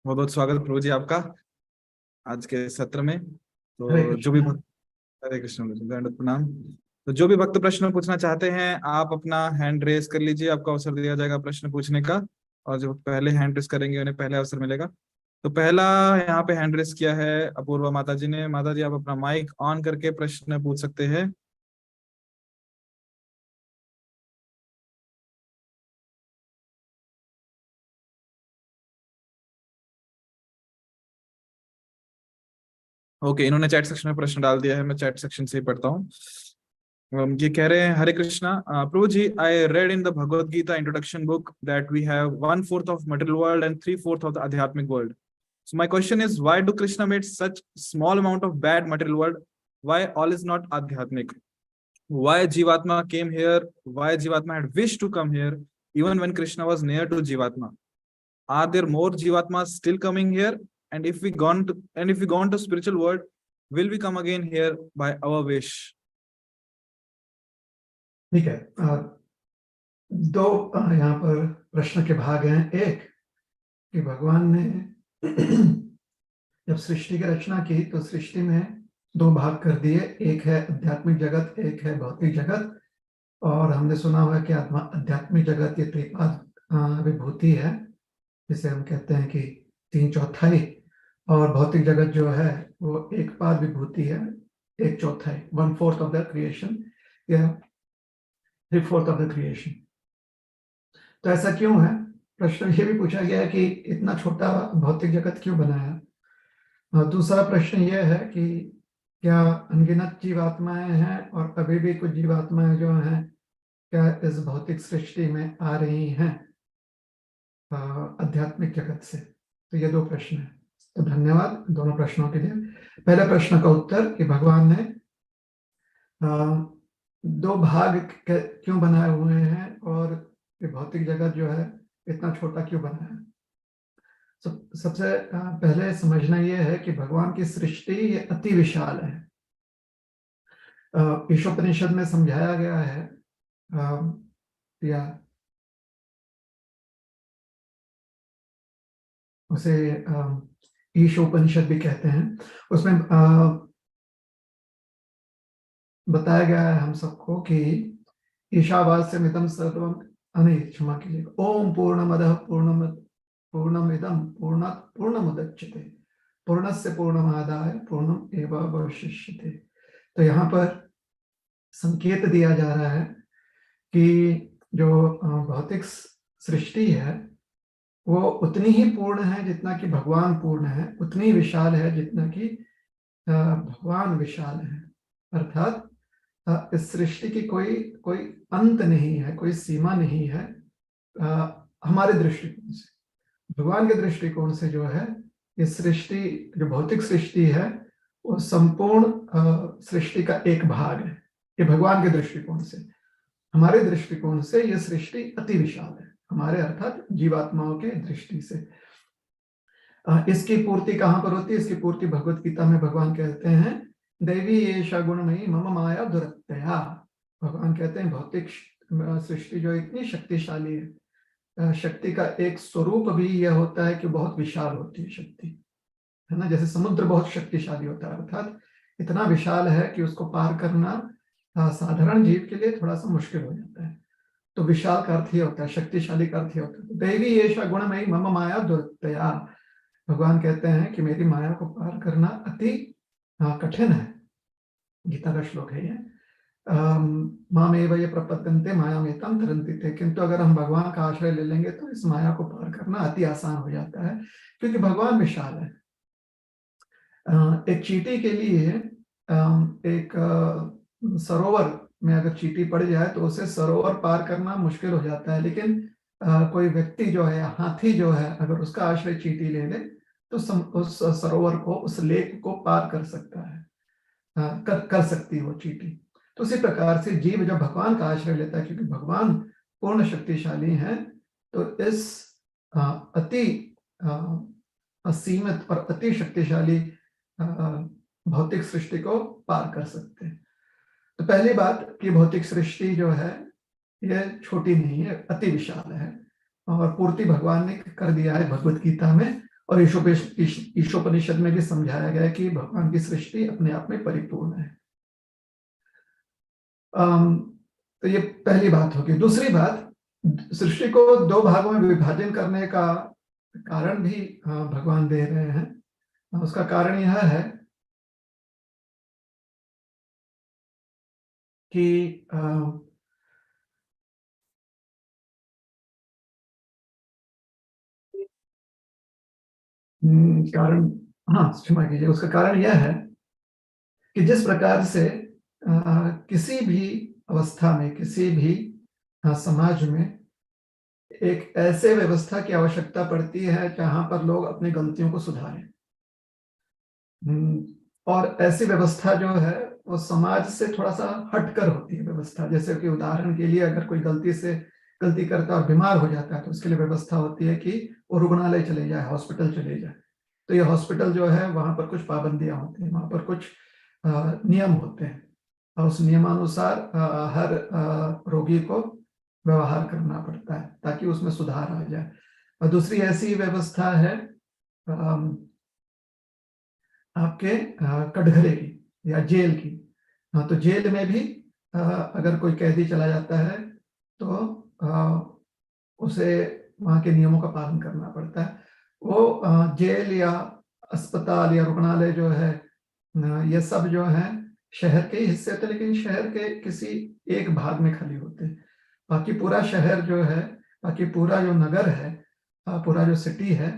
बहुत बहुत स्वागत प्रभु जी आपका आज के सत्र में। हरे तो जो भी कृष्ण। भक्त, हरे कृष्ण, दंडवत प्रणाम। तो जो भी भक्त प्रश्न पूछना चाहते हैं आप अपना हैंड रेस कर लीजिए, आपको अवसर दिया जाएगा प्रश्न पूछने का। और जो पहले हैंड रेस करेंगे उन्हें पहले अवसर मिलेगा। तो पहला यहाँ पे हैंड रेस किया है अपूर्वा माता जी ने। माता जी आप अपना माइक ऑन करके प्रश्न पूछ सकते हैं। ओके, इन्होंने चैट सेक्शन में प्रश्न डाल दिया है, मैं चैट सेक्शन से ही पढ़ता हूँ। ये कह रहे हैं Hare Krishna Prabhu ji, I read in the Bhagavad Gita introduction book that we have 1/4 of material world and 3/4 of the आध्यात्मिक world. So my question is, why do Krishna made such small amount of bad material world? Why all is not adhyatmic? Why Jivatma came here? Why Jivatma had wished to come here even when Krishna was near to Jivatma? Are there more Jivatmas still coming here? And if we gone to spiritual world, will we come again here by our wish? ठीक है। दो यहाँ पर प्रश्न के भाग हैं। एक कि भगवान ने जब सृष्टि की रचना की तो सृष्टि में दो भाग कर दिए, एक है आध्यात्मिक जगत, एक है भौतिक जगत। और हमने सुना हुआ कि आध्यात्मिक जगत ये त्रिपाद विभूति है, जिसे हम कहते हैं कि 3/4। और भौतिक जगत जो है वो एक पाद विभूति है, 1/4, 1/4 ऑफ द क्रिएशन या 3/4 ऑफ द क्रिएशन। तो ऐसा क्यों है? प्रश्न ये भी पूछा गया है कि इतना छोटा भौतिक जगत क्यों बनाया। दूसरा प्रश्न यह है कि क्या अनगिनत जीवात्माएं हैं और अभी भी कुछ जीवात्माएं जो हैं क्या इस भौतिक सृष्टि में आ रही हैं आध्यात्मिक जगत से। तो ये दो प्रश्न हैं। तो धन्यवाद दोनों प्रश्नों के लिए। पहले प्रश्न का उत्तर कि भगवान ने दो भाग क्यों बनाए हुए हैं और ये भौतिक जगत जो है इतना छोटा क्यों बनाया। सबसे पहले समझना यह है कि भगवान की सृष्टि ये अति विशाल है। ईशोपनिषद में समझाया गया है, या उसे ईशोपनिषद भी कहते हैं, उसमें बताया गया है हम सबको कि ईशावास्यमिदं सर्वम, क्षमा कीजिए, ओम पूर्णमदः पूर्णमिदं पूर्णात् पूर्णमुदच्यते पूर्णस्य पूर्णमादाय पूर्णम् एवावशिष्यते। तो यहाँ पर संकेत दिया जा रहा है कि जो भौतिक सृष्टि है वो उतनी ही पूर्ण है जितना कि भगवान पूर्ण है, उतनी विशाल है जितना कि भगवान विशाल है। अर्थात इस सृष्टि की कोई अंत नहीं है, कोई सीमा नहीं है हमारे दृष्टिकोण से। भगवान के दृष्टिकोण से जो है ये सृष्टि, जो भौतिक सृष्टि है वो संपूर्ण सृष्टि का एक भाग है। ये भगवान के दृष्टिकोण से। हमारे दृष्टिकोण से ये सृष्टि अति विशाल है, हमारे अर्थात जीवात्माओं के दृष्टि से। इसकी पूर्ति कहाँ पर होती है? इसकी पूर्ति भगवत गीता में भगवान कहते हैं, देवी एषा गुणमयी मम माया दुरत्यया। भगवान कहते हैं भौतिक सृष्टि जो इतनी शक्तिशाली है, शक्ति का एक स्वरूप भी यह होता है कि बहुत विशाल होती है शक्ति, है ना। जैसे समुद्र बहुत शक्तिशाली होता है, अर्थात इतना विशाल है कि उसको पार करना साधारण जीव के लिए थोड़ा सा मुश्किल हो जाता है। तो विशाल का अर्थ ही होता है, शक्तिशाली का अर्थ ही होता है। देवी एषा गुणमयी मम माया दुरत्यया। भगवान कहते हैं कि मेरी माया को पार करना अति कठिन है। गीता का श्लोक है ये, मामेव ये प्रपद्यन्ते मायामेतां तरन्ति ते। किंतु अगर हम भगवान का आश्रय ले लेंगे तो इस माया को पार करना अति आसान हो जाता है, क्योंकि भगवान विशाल है। एक चींटी के लिए एक सरोवर में अगर चींटी पड़ जाए तो उसे सरोवर पार करना मुश्किल हो जाता है, लेकिन कोई व्यक्ति जो है, हाथी जो है, अगर उसका आश्रय चींटी ले ले तो उस सरोवर को, उस लेक को पार कर सकता है, कर सकती है वो चींटी। तो उसी प्रकार से जीव जब भगवान का आश्रय लेता है, क्योंकि भगवान पूर्ण शक्तिशाली हैं, तो इस अति असीमित और अति शक्तिशाली भौतिक सृष्टि को पार कर सकते हैं। तो पहली बात कि भौतिक सृष्टि जो है यह छोटी नहीं है, अति विशाल है। और पूर्ति भगवान ने कर दिया है भगवत गीता में, और ईशोपनिषद में भी समझाया गया है कि भगवान की सृष्टि अपने आप में परिपूर्ण है। तो ये पहली बात होगी। दूसरी बात, सृष्टि को दो भागों में विभाजन करने का कारण भी भगवान दे रहे हैं। उसका कारण यह है कि कारण, हाँ क्षमा कीजिए, उसका कारण यह है कि जिस प्रकार से किसी भी अवस्था में, किसी भी समाज में एक ऐसे व्यवस्था की आवश्यकता पड़ती है जहां पर लोग अपनी गलतियों को सुधारें। और ऐसी व्यवस्था जो है वो समाज से थोड़ा सा हटकर होती है व्यवस्था। जैसे कि उदाहरण के लिए, अगर कोई गलती करता है और बीमार हो जाता है तो उसके लिए व्यवस्था होती है कि वो रुग्णालय चले जाए, हॉस्पिटल चले जाए। तो ये हॉस्पिटल जो है वहां पर कुछ पाबंदियां होती हैं, वहां पर कुछ नियम होते हैं और उस नियमानुसार हर रोगी को व्यवहार करना पड़ता है ताकि उसमें सुधार आ जाए। और दूसरी ऐसी व्यवस्था है आपके कटघरे की या जेल की। हाँ, तो जेल में भी अगर कोई कैदी चला जाता है तो उसे वहाँ के नियमों का पालन करना पड़ता है। वो जेल या अस्पताल या रुग्णालय जो है, ये सब जो है शहर के ही हिस्से होते हैं, लेकिन शहर के किसी एक भाग में खाली होते हैं। बाकी पूरा शहर जो है, बाकी पूरा जो नगर है, पूरा जो सिटी है,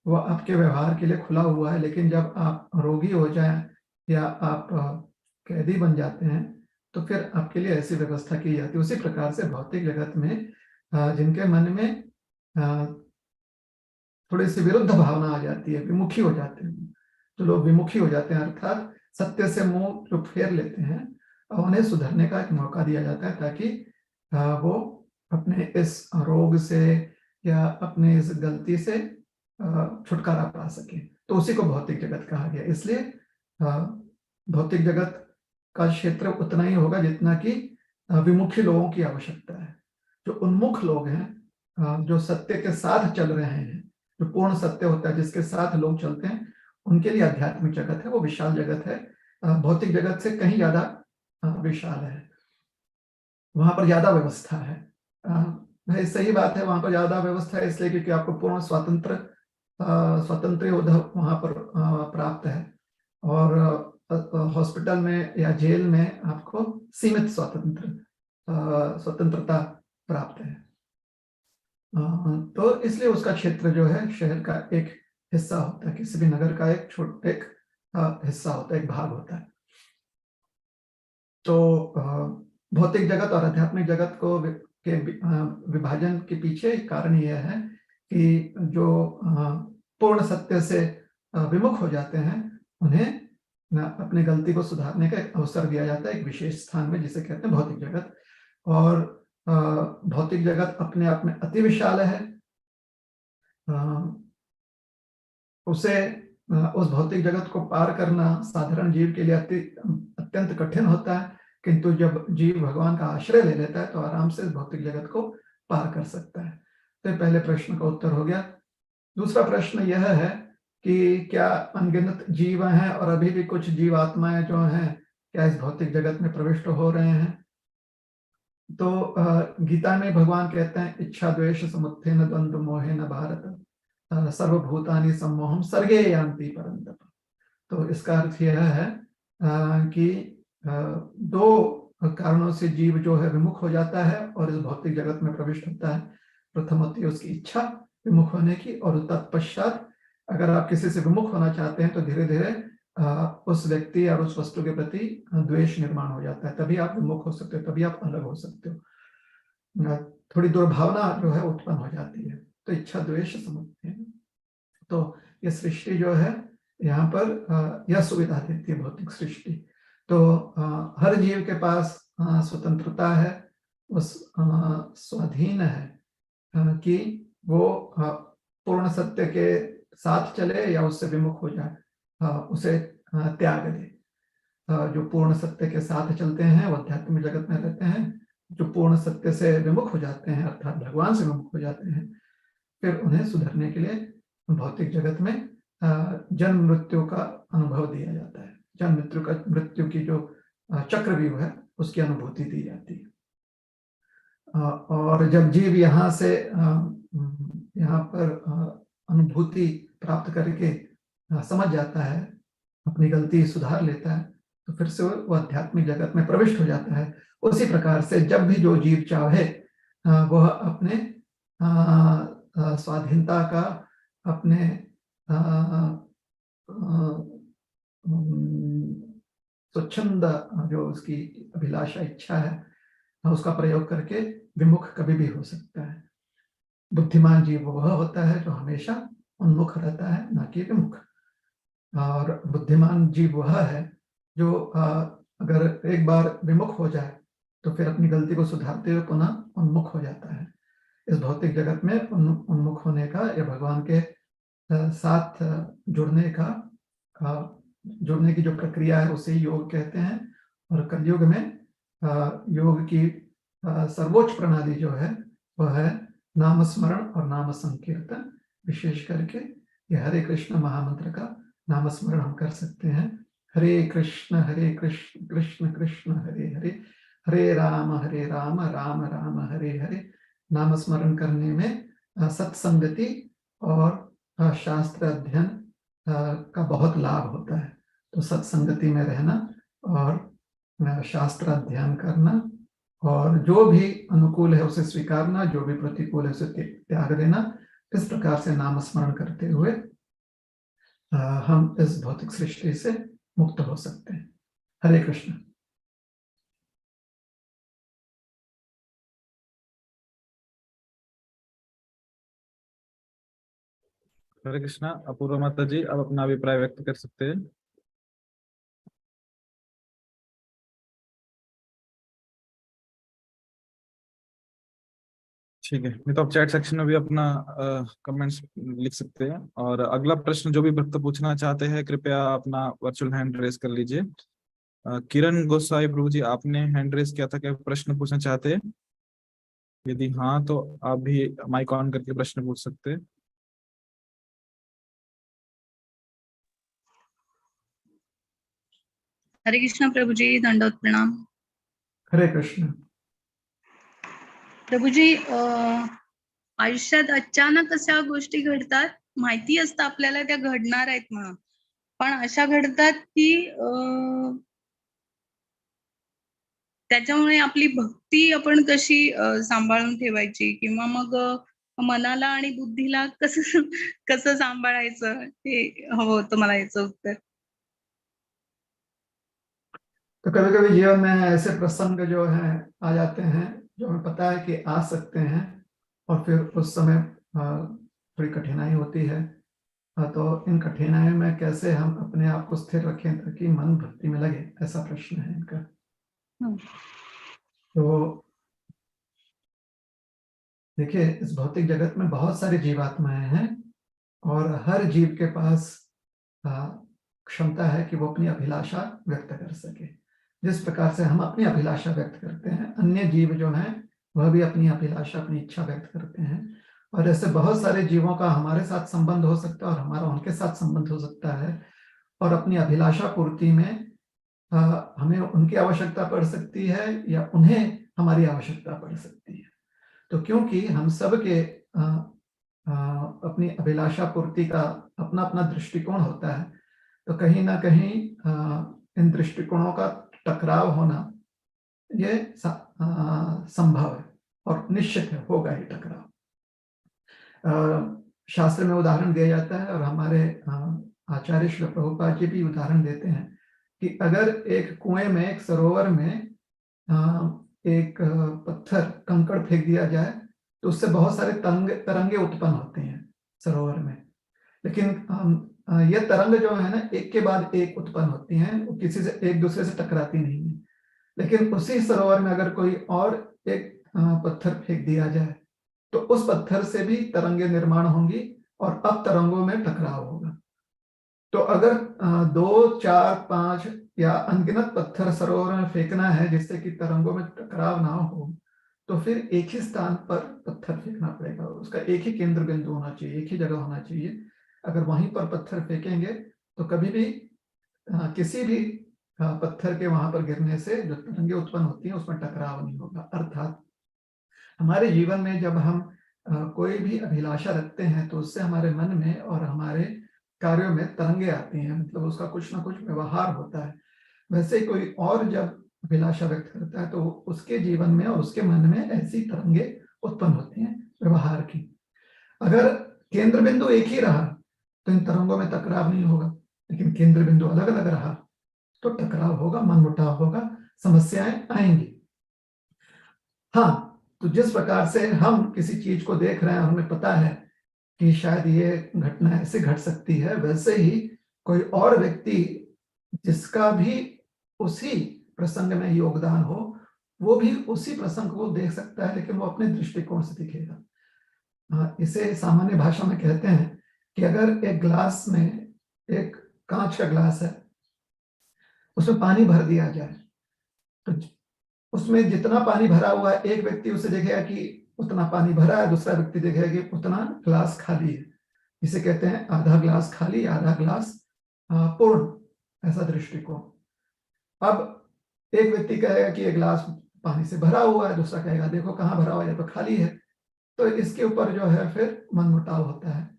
वो आपके व्यवहार के लिए खुला हुआ है। लेकिन जब आप रोगी हो जाएं या आप कैदी बन जाते हैं तो फिर आपके लिए ऐसी व्यवस्था की जाती है। उसी प्रकार से भौतिक जगत में जिनके मन में थोड़ी सी विरुद्ध भावना आ जाती है, विमुखी हो जाते हैं, तो लोग विमुखी हो जाते हैं, अर्थात सत्य से मुंह जो फेर लेते हैं, और उन्हें सुधरने का एक मौका दिया जाता है ताकि वो अपने इस रोग से या अपने इस गलती से छुटकारा पा सके। तो उसी को भौतिक जगत कहा गया। इसलिए भौतिक जगत का क्षेत्र उतना ही होगा जितना कि विमुखी लोगों की आवश्यकता है। जो उन्मुख लोग हैं, जो सत्य के साथ चल रहे हैं, जो पूर्ण सत्य होता है जिसके साथ लोग चलते हैं, उनके लिए आध्यात्मिक जगत है वो विशाल जगत है, भौतिक जगत से कहीं ज्यादा विशाल है। वहां पर ज्यादा व्यवस्था है। भाई सही बात है, वहां पर ज्यादा व्यवस्था है इसलिए क्योंकि आपको पूर्ण स्वतंत्र उद्धव वहां पर प्राप्त है, और हॉस्पिटल में या जेल में आपको सीमित स्वतंत्रता प्राप्त है। तो इसलिए उसका क्षेत्र जो है शहर का एक हिस्सा होता है, किसी भी नगर का एक हिस्सा होता है, एक भाग होता है। तो भौतिक जगत और आध्यात्मिक जगत के विभाजन के पीछे कारण यह है कि जो पूर्ण सत्य से विमुख हो जाते हैं उन्हें अपनी गलती को सुधारने का एक अवसर दिया जाता है एक विशेष स्थान में, जिसे कहते हैं भौतिक जगत। और भौतिक जगत अपने आप में अति विशाल है। उस भौतिक जगत को पार करना साधारण जीव के लिए अत्यंत कठिन होता है, किंतु जब जीव भगवान का आश्रय ले लेता है तो आराम से इस भौतिक जगत को पार कर सकता है। तो पहले प्रश्न का उत्तर हो गया। दूसरा प्रश्न यह है कि क्या अनगिनत जीव हैं और अभी भी कुछ जीवात्माएं जो हैं क्या इस भौतिक जगत में प्रविष्ट हो रहे हैं? तो गीता में भगवान कहते हैं, इच्छा द्वेष समुत्थेन द्वंद्व मोहेन भारत सर्वभूतानि सम्मोहम सर्गे यान्ति परन्तप। तो इसका अर्थ यह है कि दो कारणों से जीव जो है विमुख हो जाता है और इस भौतिक जगत में प्रविष्ट होता है। प्रथम होती है उसकी इच्छा विमुख होने की, और तत्पश्चात अगर आप किसी से विमुख होना चाहते हैं तो धीरे धीरे उस व्यक्ति और उस वस्तु के प्रति द्वेष निर्माण हो जाता है, तभी आप विमुख हो सकते हो, तभी आप अलग हो सकते हो। थोड़ी दुर्भावना जो है उत्पन्न हो जाती है। तो इच्छा द्वेष समझते हैं। तो ये सृष्टि जो है यहाँ पर यह सुविधा देती है भौतिक सृष्टि। तो हर जीव के पास स्वतंत्रता है, उस स्वाधीन है कि वो पूर्ण सत्य के साथ चले या उससे विमुख हो जाए, उसे त्याग दे। जो पूर्ण सत्य के साथ चलते हैं वो आध्यात्मिक जगत में रहते हैं, जो पूर्ण सत्य से विमुख हो जाते हैं अर्थात भगवान से विमुख हो जाते हैं, फिर उन्हें सुधरने के लिए भौतिक जगत में जन्म मृत्यु का अनुभव दिया जाता है। जन्म मृत्यु की जो चक्रव्यूह है उसकी अनुभूति दी जाती है। और जब जीव यहाँ से यहाँ पर अनुभूति प्राप्त करके समझ जाता है, अपनी गलती सुधार लेता है, तो फिर से वो आध्यात्मिक जगत में प्रविष्ट हो जाता है। उसी प्रकार से जब भी जो जीव चाहे वह अपने स्वाधीनता का, अपने स्वच्छंद जो उसकी अभिलाषा इच्छा है उसका प्रयोग करके विमुख कभी भी हो सकता है। बुद्धिमान जीव वह होता है जो हमेशा उन्मुख रहता है, ना कि विमुख। और बुद्धिमान जीव वह है जो अगर एक बार विमुख हो जाए तो फिर अपनी गलती को सुधारते हुए पुनः उन्मुख हो जाता है। इस भौतिक जगत में उन्मुख होने का या भगवान के साथ जुड़ने की जो प्रक्रिया है उसे योग कहते हैं। और कलयुग में योग की सर्वोच्च प्रणाली जो है वह है नाम स्मरण और नाम संकीर्तन। विशेष करके ये हरे कृष्ण महामंत्र का नाम स्मरण हम कर सकते हैं। हरे कृष्ण कृष्ण कृष्ण हरे हरे, हरे राम राम राम हरे हरे। नाम स्मरण करने में सत्संगति और शास्त्र अध्ययन का बहुत लाभ होता है। तो सत्संगति में रहना और शास्त्र अध्ययन करना और जो भी अनुकूल है उसे स्वीकारना, जो भी प्रतिकूल है उसे त्याग देना। इस प्रकार से नाम स्मरण करते हुए हम इस भौतिक सृष्टि से मुक्त हो सकते हैं। हरे कृष्ण। हरे कृष्णा। अपूर्वा माता जी, आप अपना अभिप्राय व्यक्त कर सकते हैं। ठीक है, नहीं तो आप चैट सेक्शन में भी अपना कमेंट्स लिख सकते हैं। और अगला प्रश्न जो भी भक्त पूछना चाहते हैं कृपया अपना वर्चुअल हैंड रेस कर लीजिए। किरण गोसाई प्रभु जी, आपने हैंड रेस किया था, क्या प्रश्न पूछना चाहते हैं? यदि हाँ तो आप भी माइक ऑन करके प्रश्न पूछ सकते हैं। हरे कृष्ण प्रभु जी, दंडवत प्रणाम। हरे कृष्ण। प्रभू जी, आयुष्यात अचानक अशा गोष्टी घडतात, माहिती असतं आपल्याला त्या घडणार आहेत म्हणून, पण अशा घडतात की त्याच्यामुळे आपली भक्ती आपण कशी सांभाळून ठेवायची, किंवा मग मनाला आणि बुद्धीला कसं सांभाळायचं, हे हवं होतं मला याचं उत्तर। तो कभी कभी जीवन में ऐसे प्रसंग जो है आ जाते हैं जो हमें पता है कि आ सकते हैं और फिर उस समय थोड़ी कठिनाई होती है। तो इन कठिनाइयों में कैसे हम अपने आप को स्थिर रखें ताकि मन भक्ति में लगे, ऐसा प्रश्न है इनका। तो देखिए, इस भौतिक जगत में बहुत सारी जीवात्माएं हैं और हर जीव के पास क्षमता है कि वो अपनी अभिलाषा व्यक्त कर सके। जिस प्रकार से हम अपनी अभिलाषा व्यक्त करते हैं, अन्य जीव जो हैं वह भी अपनी अभिलाषा, अपनी इच्छा व्यक्त करते हैं। और ऐसे बहुत सारे जीवों का हमारे साथ संबंध हो सकता है और हमारा उनके साथ संबंध हो सकता है। और अपनी अभिलाषा पूर्ति में हमें उनकी आवश्यकता पड़ सकती है या उन्हें हमारी आवश्यकता पड़ सकती है। तो क्योंकि हम सब के अपनी अभिलाषा पूर्ति का अपना अपना दृष्टिकोण होता है, तो कहीं ना कहीं इन दृष्टिकोणों का टकराव होना ये संभव है और निश्चित है, होगा ही टकराव। शास्त्र में उदाहरण दिया जाता है और हमारे आचार्य श्री प्रभुपाद जी भी उदाहरण देते हैं कि अगर एक कुएं में, एक सरोवर में एक पत्थर, कंकड़ फेंक दिया जाए तो उससे बहुत सारे तरंगे उत्पन्न होते हैं सरोवर में। लेकिन ये तरंग जो है ना, एक के बाद एक उत्पन्न होती हैं, वो किसी से एक दूसरे से टकराती नहीं है। लेकिन उसी सरोवर में अगर कोई और एक पत्थर फेंक दिया जाए तो उस पत्थर से भी तरंगे निर्माण होंगी और अब तरंगों में टकराव होगा। तो अगर 2, 4, 5 या अनगिनत पत्थर सरोवर में फेंकना है जिससे कि तरंगों में टकराव ना हो, तो फिर एक ही स्थान पर पत्थर फेंकना पड़ेगा। उसका एक ही केंद्र बिंदु होना चाहिए, एक ही जगह होना चाहिए अगर वहीं पर पत्थर फेंकेंगे तो कभी भी किसी भी पत्थर के वहां पर गिरने से जो तरंगे उत्पन्न होती हैं उसमें टकराव नहीं होगा। अर्थात हमारे जीवन में जब हम कोई भी अभिलाषा रखते हैं तो उससे हमारे मन में और हमारे कार्यों में तरंगे आती हैं, मतलब उसका कुछ ना कुछ व्यवहार होता है। वैसे ही कोई और जब अभिलाषा व्यक्त करता है तो उसके जीवन में और उसके मन में ऐसी तरंगे उत्पन्न होती हैं व्यवहार की। अगर केंद्र बिंदु एक ही रहा तो इन तरंगों में टकराव नहीं होगा, लेकिन केंद्र बिंदु अलग अलग रहा तो टकराव होगा, मनमुटाव होगा, समस्याएं आएंगी। हाँ, तो जिस प्रकार से हम किसी चीज को देख रहे हैं, हमें पता है कि शायद ये घटना ऐसे घट सकती है, वैसे ही कोई और व्यक्ति जिसका भी उसी प्रसंग में योगदान हो, वो भी उसी प्रसंग को देख सकता है, लेकिन वो अपने दृष्टिकोण से दिखेगा। इसे सामान्य भाषा में कहते हैं कि अगर एक ग्लास में, एक कांच का ग्लास है, उसमें पानी भर दिया जाए तो उसमें जितना पानी भरा हुआ है, एक व्यक्ति उसे देखेगा कि उतना पानी भरा है, दूसरा व्यक्ति देखेगा कि उतना ग्लास खाली है। इसे कहते हैं आधा ग्लास खाली, आधा ग्लास पूर्ण, ऐसा दृष्टिकोण। अब एक व्यक्ति कहेगा कि ये ग्लास पानी से भरा हुआ है, दूसरा कहेगा देखो कहाँ भरा हुआ है, तो खाली है। तो इसके ऊपर जो है फिर मनमुटाव होता है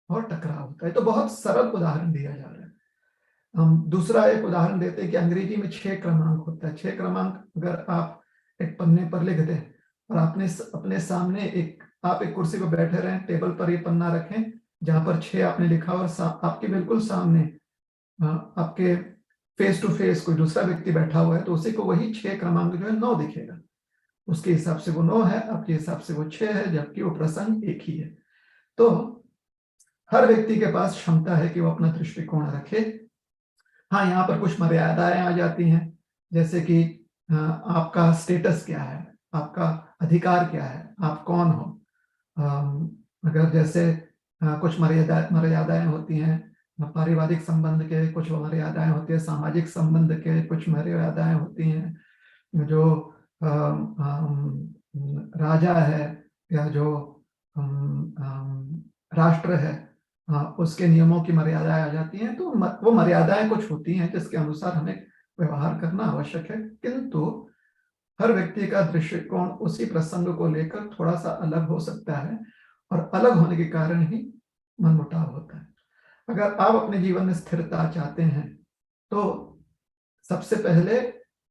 और टकराव होता है। तो बहुत सरल उदाहरण दिया जा रहा है। हम दूसरा एक उदाहरण देते हैं कि अंग्रेजी में 6 क्रमांक होता है। 6 क्रमांक अगर आप एक पन्ने पर लिख दें और आपने अपने सामने आप एक कुर्सी पर बैठे रहें, टेबल पर ये पन्ना रखें जहां पर 6 आपने लिखा और आपके बिल्कुल सामने आपके फेस टू फेस कोई दूसरा व्यक्ति बैठा हुआ है, तो उसी को वही 6 क्रमांक जो है 9 दिखेगा। उसके हिसाब से वो 9 है, आपके हिसाब से वो 6 है, जबकि वो प्रसंग एक ही है। तो हर व्यक्ति के पास क्षमता है कि वो अपना दृष्टिकोण रखे। हाँ, यहाँ पर कुछ मर्यादाएं आ जाती हैं, जैसे कि आपका स्टेटस क्या है, आपका अधिकार क्या है, आप कौन हो। अगर जैसे कुछ मर्यादाएं होती हैं, पारिवारिक संबंध के कुछ मर्यादाएं होती है, सामाजिक संबंध के कुछ मर्यादाएं होती हैं। जो राजा है या जो राष्ट्र है, उसके नियमों की मर्यादाएं आ जाती हैं। तो वो मर्यादाएं कुछ होती हैं जिसके अनुसार हमें व्यवहार करना आवश्यक है, किंतु हर व्यक्ति का दृष्टिकोण उसी प्रसंग को लेकर थोड़ा सा अलग हो सकता है और अलग होने के कारण ही मनमुटाव होता है। अगर आप अपने जीवन में स्थिरता चाहते हैं तो सबसे पहले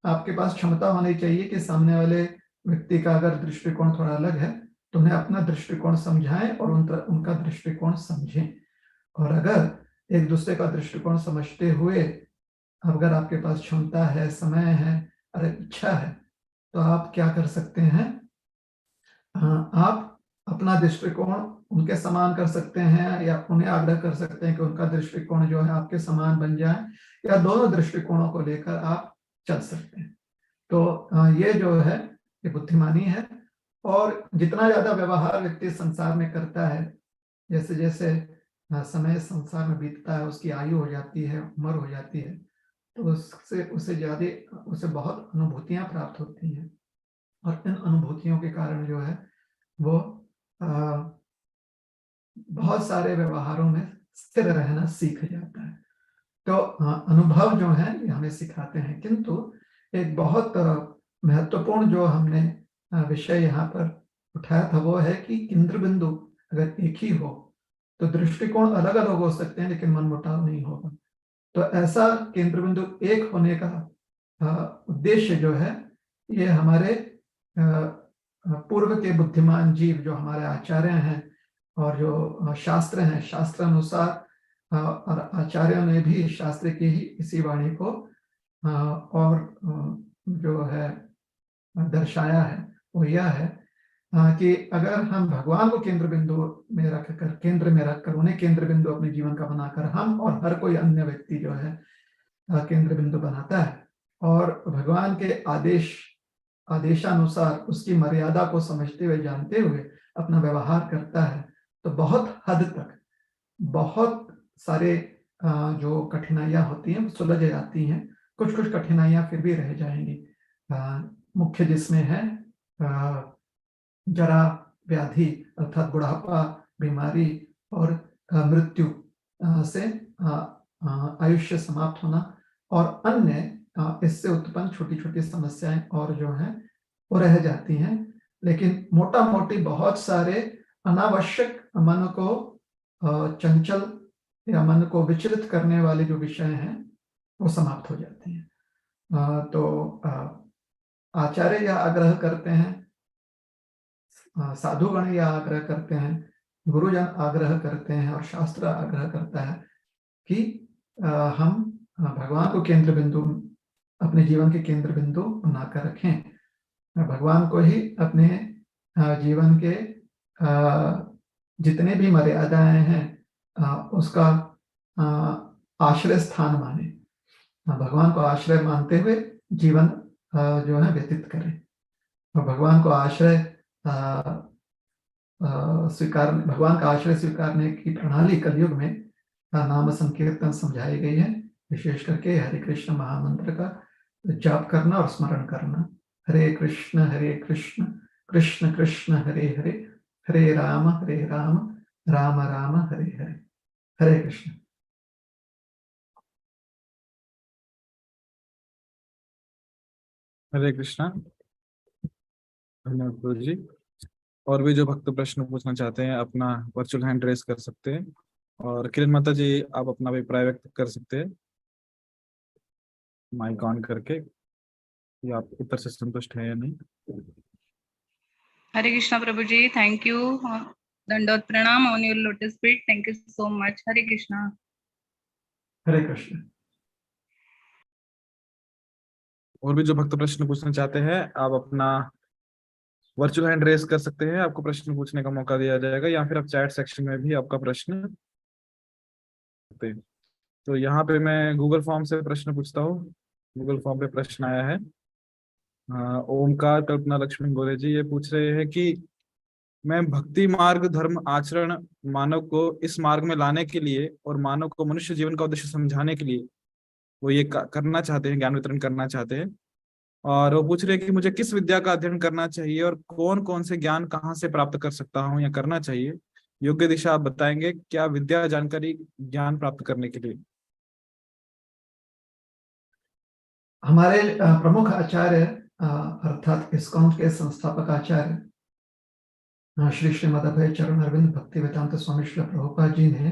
आपके पास क्षमता होनी चाहिए कि सामने वाले व्यक्ति का अगर दृष्टिकोण थोड़ा अलग है तो उन्हें अपना दृष्टिकोण समझाएं और उनका दृष्टिकोण समझें। और अगर एक दूसरे का दृष्टिकोण समझते हुए अगर आपके पास क्षमता है, समय है और इच्छा है, तो आप क्या कर सकते हैं, आप अपना दृष्टिकोण उनके समान कर सकते हैं या उन्हें आग्रह कर सकते हैं कि उनका दृष्टिकोण जो है आपके समान बन जाए, या दोनों दृष्टिकोणों को लेकर आप चल सकते हैं। तो ये जो है ये बुद्धिमानी है। और जितना ज्यादा व्यवहार व्यक्ति संसार में करता है, जैसे जैसे समय संसार में बीतता है, उसकी आयु हो जाती है, उम्र हो जाती है, तो उसे बहुत अनुभूतियां प्राप्त होती हैं और इन अनुभूतियों के कारण जो है वो बहुत सारे व्यवहारों में स्थिर रहना सीख जाता है। तो अनुभव जो है ये हमें सिखाते हैं, किंतु एक बहुत महत्वपूर्ण जो हमने विषय यहाँ पर उठाया था वो है कि केंद्र बिंदु अगर एक ही हो तो दृष्टिकोण अलग अलग हो सकते हैं लेकिन मनमुटाव नहीं होगा। तो ऐसा केंद्र बिंदु एक होने का उद्देश्य जो है ये हमारे पूर्व के बुद्धिमान जीव जो हमारे आचार्य हैं और जो शास्त्र हैं, शास्त्र अनुसार और आचार्यों ने भी शास्त्र की ही इसी वाणी को और जो है दर्शाया है वो यह है कि अगर हम भगवान को केंद्र बिंदु में रखकर उन्हें केंद्र बिंदु अपने जीवन का बनाकर हम और हर कोई अन्य व्यक्ति जो है केंद्र बिंदु बनाता है और भगवान के आदेशानुसार उसकी मर्यादा को समझते हुए, जानते हुए अपना व्यवहार करता है, तो बहुत हद तक बहुत सारे जो कठिनाइयां होती हैं सुलझ जाती हैं। कुछ कुछ कठिनाइयां फिर भी रह जाएंगी, मुख्य जिसमें है जरा व्याधि अर्थात बुढ़ापा, बीमारी और मृत्यु। से आयुष्य समाप्त होना और अन्य इससे उत्पन्न छोटी छोटी समस्याएं और जो हैं वो रह जाती हैं, लेकिन मोटा मोटी बहुत सारे अनावश्यक मन को चंचल या मन को विचलित करने वाले जो विषय हैं वो समाप्त हो जाते हैं। तो आचार्य यह आग्रह करते हैं, साधुगण यह आग्रह करते हैं, गुरुजन आग्रह करते हैं और शास्त्र आग्रह करता है कि हम भगवान को केंद्र बिंदु, अपने जीवन के केंद्र बिंदु बनाकर रखें, भगवान को ही अपने जीवन के जितने भी मर्यादाएं हैं उसका आश्रय स्थान माने, भगवान को आश्रय मानते हुए जीवन जो है व्यतीत करें, और भगवान को आश्रय भगवान का आश्रय स्वीकारने की प्रणाली कलयुग में नाम संकीर्तन समझाई गई है, विशेष करके हरे कृष्ण महामंत्र का जाप करना और स्मरण करना। हरे कृष्ण कृष्ण कृष्ण हरे हरे, हरे राम राम राम हरे हरे। हरे कृष्ण। हरे कृष्णा। धन्यवाद प्रभु जी। और भी जो भक्त प्रश्न पूछना चाहते हैं अपना वर्चुअल हैंड रेस कर सकते हैं, और किरण माता जी आप अपना अभिप्राय व्यक्त कर सकते हैं माइक ऑन करके, या आप उत्तर से संतुष्ट है या नहीं। हरे कृष्णा प्रभु जी, थैंक यू, दंडवत प्रणाम on your lotus feet, thank you so much. Hare Krishna. Hare Krishna. और भी जो भक्त प्रश्न पूछना चाहते हैं आप अपना वर्चुअल हैंड रेस कर सकते हैं, आपको प्रश्न पूछने का मौका दिया जाएगा, या फिर आप चैट सेक्शन में भी आपका प्रश्न सकते हैं। तो यहाँ पे मैं गूगल फॉर्म से प्रश्न पूछता हूँ। गूगल फॉर्म पे प्रश्न आया है, ओमकार कल्पना लक्ष्मण गोरे जी ये पूछ रहे हैं कि मैं भक्ति मार्ग धर्म आचरण मानव को इस मार्ग में लाने के लिए और मानव को मनुष्य जीवन का उद्देश्य समझाने के लिए वो ये करना चाहते हैं, ज्ञान वितरण करना चाहते हैं, और वो पूछ रहे हैं कि मुझे किस विद्या का अध्ययन करना चाहिए और कौन कौन से ज्ञान कहाँ से प्राप्त कर सकता हूँ या करना चाहिए, योग्य दिशा आप बताएंगे क्या विद्या जानकारी ज्ञान प्राप्त करने के लिए। हमारे प्रमुख आचार्य अर्थात इस्कॉन के संस्थापक आचार्य श्री श्रीमद अभय चरण अरविंद भक्ति वेदांत स्वामी श्री प्रभुपाद जी ने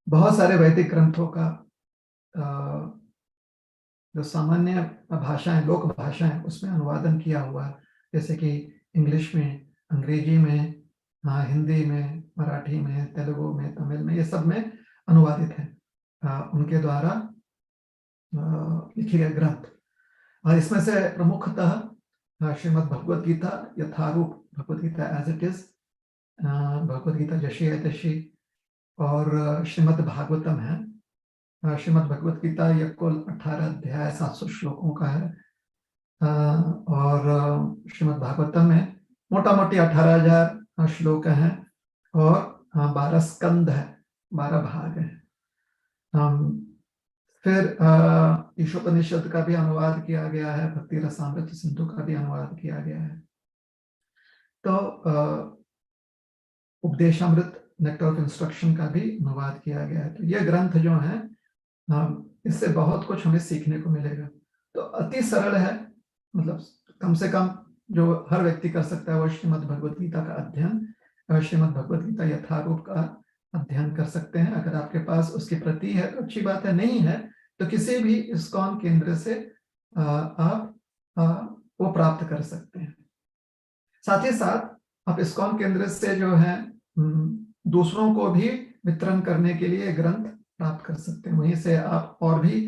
बहुत सारे वैदिक ग्रंथों का जो सामान्य भाषाएं, लोक भाषाएं, उसमें अनुवादन किया हुआ, जैसे कि इंग्लिश में, अंग्रेजी में, हिंदी में, मराठी में, तेलुगु में, तमिल में, ये सब में अनुवादित है उनके द्वारा लिखे गए ग्रंथ। और इसमें से प्रमुखतः Srimad Bhagavad Gita Yatharup, Bhagavad Gita as it is, Bhagavad Gita जैसी है तैसी, और श्रीमद् भागवतम है। श्रीमद् भगवद गीता यह कुल 18 अध्याय 700 श्लोकों का है, और श्रीमद् भागवतम में मोटा मोटी 18,000 श्लोक हैं और 12 स्कंद है, 12 भाग है। फिर ईशोपनिषद का भी अनुवाद किया गया है, भक्ति रसामृत सिंधु का भी अनुवाद किया गया है। तो उपदेशामृत नेक्टर ऑफ इंस्ट्रक्शन का भी अनुवाद किया गया है। तो ये ग्रंथ जो है इससे बहुत कुछ हमें सीखने को मिलेगा। तो अति सरल है, मतलब कम से कम जो हर व्यक्ति कर सकता है वो श्रीमद् भगवद गीता का अध्ययन, श्रीमद् भगवद गीता यथारूप का अध्ययन कर सकते हैं। अगर आपके पास उसकी प्रति है तो अच्छी बात है, नहीं है तो किसी भी इस्कॉन केंद्र से आप वो प्राप्त कर सकते हैं। साथ ही साथ आप इस्कॉन केंद्र से जो है दूसरों को भी वितरण करने के लिए ग्रंथ प्राप्त कर सकते हैं, वहीं से आप और भी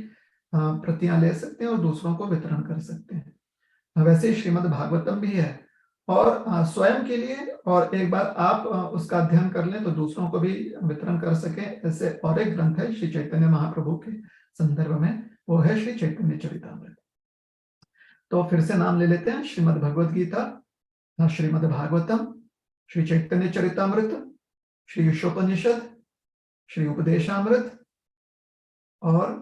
प्रतियां ले सकते हैं और दूसरों को वितरण कर सकते हैं। वैसे श्रीमद् भागवतम भी है, और स्वयं के लिए, और एक बार आप उसका अध्ययन कर लें तो दूसरों को भी वितरण कर सकें, ऐसे और एक ग्रंथ है श्री चैतन्य महाप्रभु के संदर्भ में, वो है श्री चैतन्य चरितामृत। तो फिर से नाम ले लेते हैं, श्रीमद् भगवद गीता, श्रीमद् भागवतम, श्री चैतन्य चरितामृत, श्री ईशोपनिषद, श्री उपदेशामृत और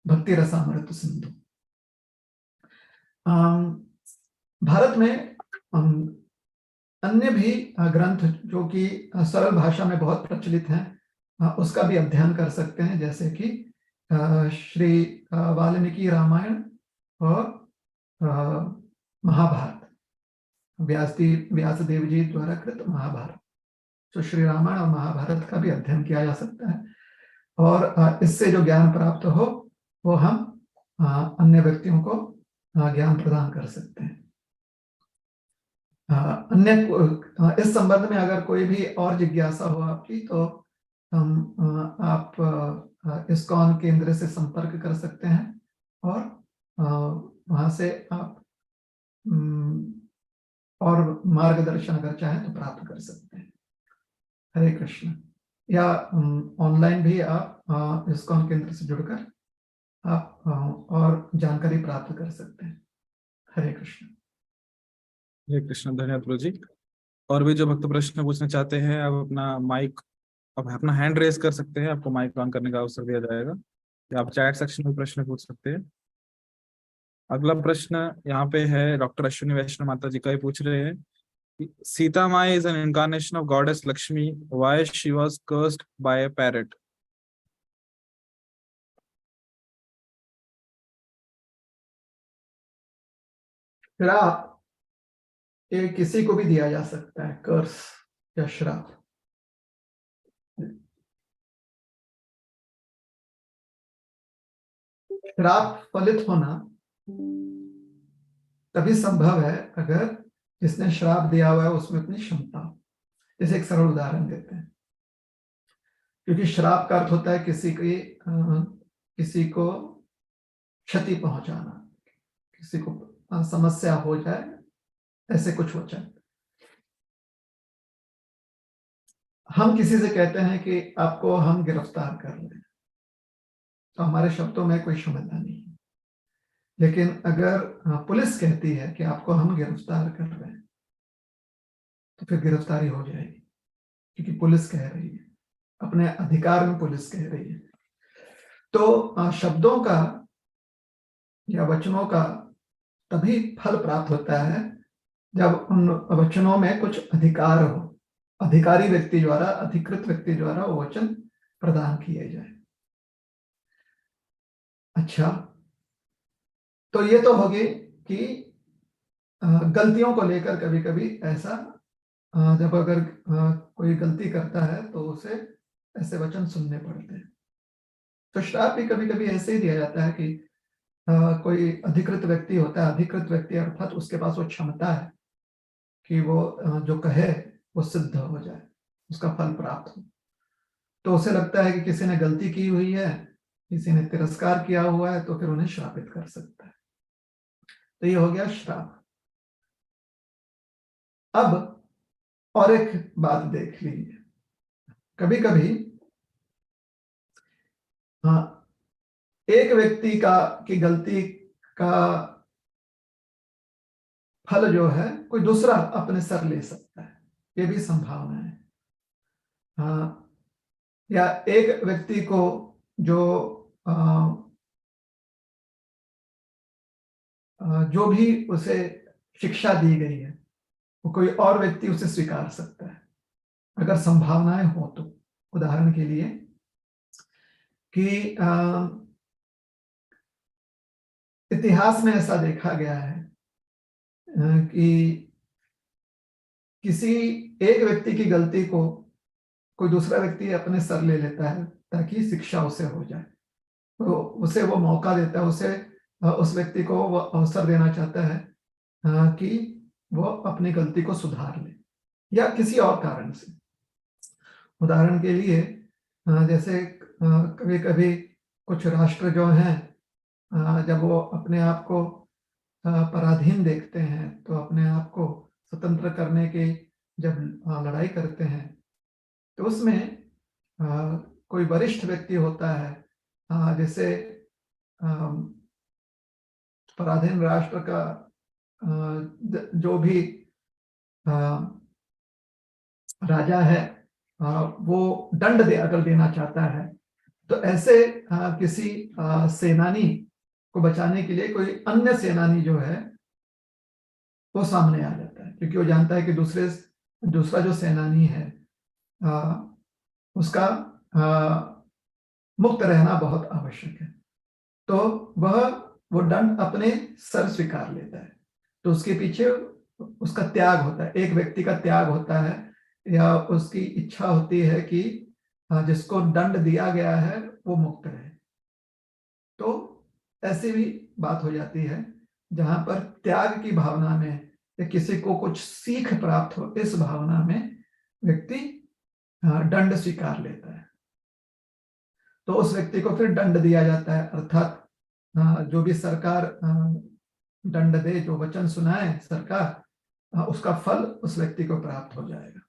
भक्ति रसामृत सिंधु। भारत में अन्य भी ग्रंथ जो कि सरल भाषा में बहुत प्रचलित हैं, उसका भी अध्ययन कर सकते हैं, जैसे कि श्री वाल्मीकि रामायण और महाभारत, व्यासदेव जी द्वारा कृत महाभारत। तो श्री रामायण और महाभारत का भी अध्ययन किया जा सकता है, और इससे जो ज्ञान प्राप्त हो वो हम अन्य व्यक्तियों को ज्ञान प्रदान कर सकते हैं। अन्य इस संबंध में अगर कोई भी और जिज्ञासा हो आपकी, तो हम आप इस्कॉन केंद्र से संपर्क कर सकते हैं, और वहां से आप और मार्गदर्शन अगर चाहें तो प्राप्त कर सकते हैं। हरे कृष्ण। या ऑनलाइन भी आप इस्कॉन केंद्र से जुड़कर आप और जानकारी प्राप्त कर सकते हैं। हरे कृष्ण। हरे कृष्ण। धन्यवाद प्रभु जी। और भी जो भक्त प्रश्न पूछना चाहते हैं, आप अपना माइक, आप अपना हैंड रेज कर सकते हैं, आपको माइक ऑन करने का अवसर दिया जाएगा, या आप चैट सेक्शन में प्रश्न पूछ सकते हैं। अगला प्रश्न यहाँ पे है, डॉक्टर अश्विनी वैष्णव माता जी का ही पूछ रहे हैं, Sita Mai is an incarnation of goddess Lakshmi, why she was cursed by a parrot? श्राप ये किसी को भी दिया जा सकता है, कर्स या श्राप। श्राप फलित होना तभी संभव है अगर जिसने श्राप दिया हुआ है उसमें अपनी क्षमता हो। जैसे एक सरल उदाहरण देते हैं, क्योंकि श्राप का अर्थ होता है किसी को क्षति पहुंचाना, किसी को समस्या हो जाए, ऐसे कुछ हो जाए। हम किसी से कहते हैं कि आपको हम गिरफ्तार कर रहे हैं, तो हमारे शब्दों में कोई क्षमता नहीं है। लेकिन अगर पुलिस कहती है कि आपको हम गिरफ्तार कर रहे हैं, तो फिर गिरफ्तारी हो जाएगी, क्योंकि पुलिस कह रही है, अपने अधिकार में पुलिस कह रही है। तो शब्दों का या वचनों का तभी फल प्राप्त होता है जब उन वचनों में कुछ अधिकार हो, अधिकारी व्यक्ति द्वारा, अधिकृत व्यक्ति द्वारा वो वचन प्रदान किए जाए। अच्छा, तो ये तो होगी कि गलतियों को लेकर कभी कभी ऐसा, जब अगर कोई गलती करता है तो उसे ऐसे वचन सुनने पड़ते हैं। तो श्राप भी कभी कभी ऐसे ही दिया जाता है कि कोई अधिकृत व्यक्ति होता है, अधिकृत व्यक्ति अर्थात उसके पास वो क्षमता है कि वो जो कहे वो सिद्ध हो जाए, उसका फल प्राप्त हो। तो उसे लगता है कि किसी ने गलती की हुई है, किसी ने तिरस्कार किया हुआ है, तो फिर उन्हें श्रापित कर सकता है। तो ये हो गया श्राप। अब और एक बात देख लीजिए, कभी कभी एक व्यक्ति की गलती का फल जो है कोई दूसरा अपने सर ले सकता है, ये भी संभावना है। या एक व्यक्ति को जो भी उसे शिक्षा दी गई है वो कोई और व्यक्ति उसे स्वीकार सकता है, अगर संभावनाएं हो तो। उदाहरण के लिए कि इतिहास में ऐसा देखा गया है कि किसी एक व्यक्ति की गलती को कोई दूसरा व्यक्ति अपने सर ले लेता है ताकि शिक्षा उसे हो जाए, तो उसे वो मौका देता है, उसे उस व्यक्ति को वो अवसर देना चाहता है कि वो अपनी गलती को सुधार ले, या किसी और कारण से। उदाहरण के लिए जैसे कभी कभी कुछ राष्ट्र जो हैं, जब वो अपने आप को पराधीन देखते हैं तो अपने आप को स्वतंत्र करने की जब लड़ाई करते हैं, तो उसमें कोई वरिष्ठ व्यक्ति होता है, जैसे पराधीन राष्ट्र का जो भी राजा है वो दंड अगर देना चाहता है, तो ऐसे किसी सेनानी को बचाने के लिए कोई अन्य सेनानी जो है वो सामने आ जाता है, क्योंकि वो जानता है कि दूसरे दूसरा जो सेनानी है उसका मुक्त रहना बहुत आवश्यक है। तो वो दंड अपने सर स्वीकार लेता है, तो उसके पीछे उसका त्याग होता है, एक व्यक्ति का त्याग होता है, या उसकी इच्छा होती है कि जिसको दंड दिया गया है वो मुक्त रहे। तो ऐसी भी बात हो जाती है जहां पर त्याग की भावना में या किसी को कुछ सीख प्राप्त हो, इस भावना में व्यक्ति दंड स्वीकार लेता है, तो उस व्यक्ति को फिर दंड दिया जाता है। अर्थात जो भी सरकार दंड दे, जो वचन सुनाए सरकार, उसका फल उस व्यक्ति को प्राप्त हो जाएगा।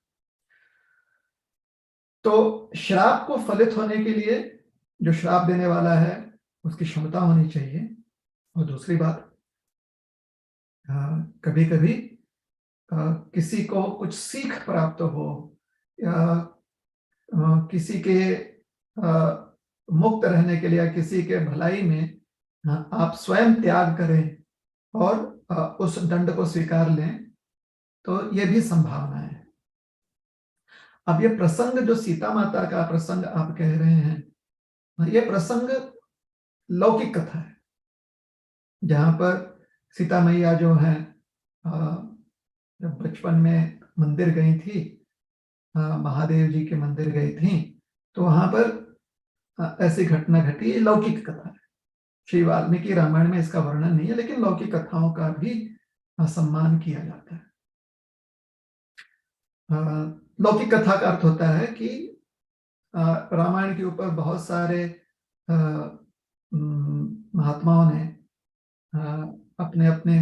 तो श्राप को फलित होने के लिए जो श्राप देने वाला है उसकी क्षमता होनी चाहिए। और दूसरी बात, कभी कभी किसी को कुछ सीख प्राप्त हो, या किसी के मुक्त रहने के लिए, किसी के भलाई में आप स्वयं त्याग करें और उस दंड को स्वीकार लें, तो ये भी संभावना है। अब ये प्रसंग जो सीता माता का प्रसंग आप कह रहे हैं, ये प्रसंग लौकिक कथा है, जहां पर सीता मैया जो है जब बचपन में मंदिर गई थी, महादेव जी के मंदिर गई थी, तो वहां पर ऐसी घटना घटी। लौकिक कथा है, श्री वाल्मीकि रामायण में इसका वर्णन नहीं है, लेकिन लौकिक कथाओं का भी सम्मान किया जाता है। लौकिक कथा का अर्थ होता है कि रामायण के ऊपर बहुत सारे महात्माओं ने अपने अपने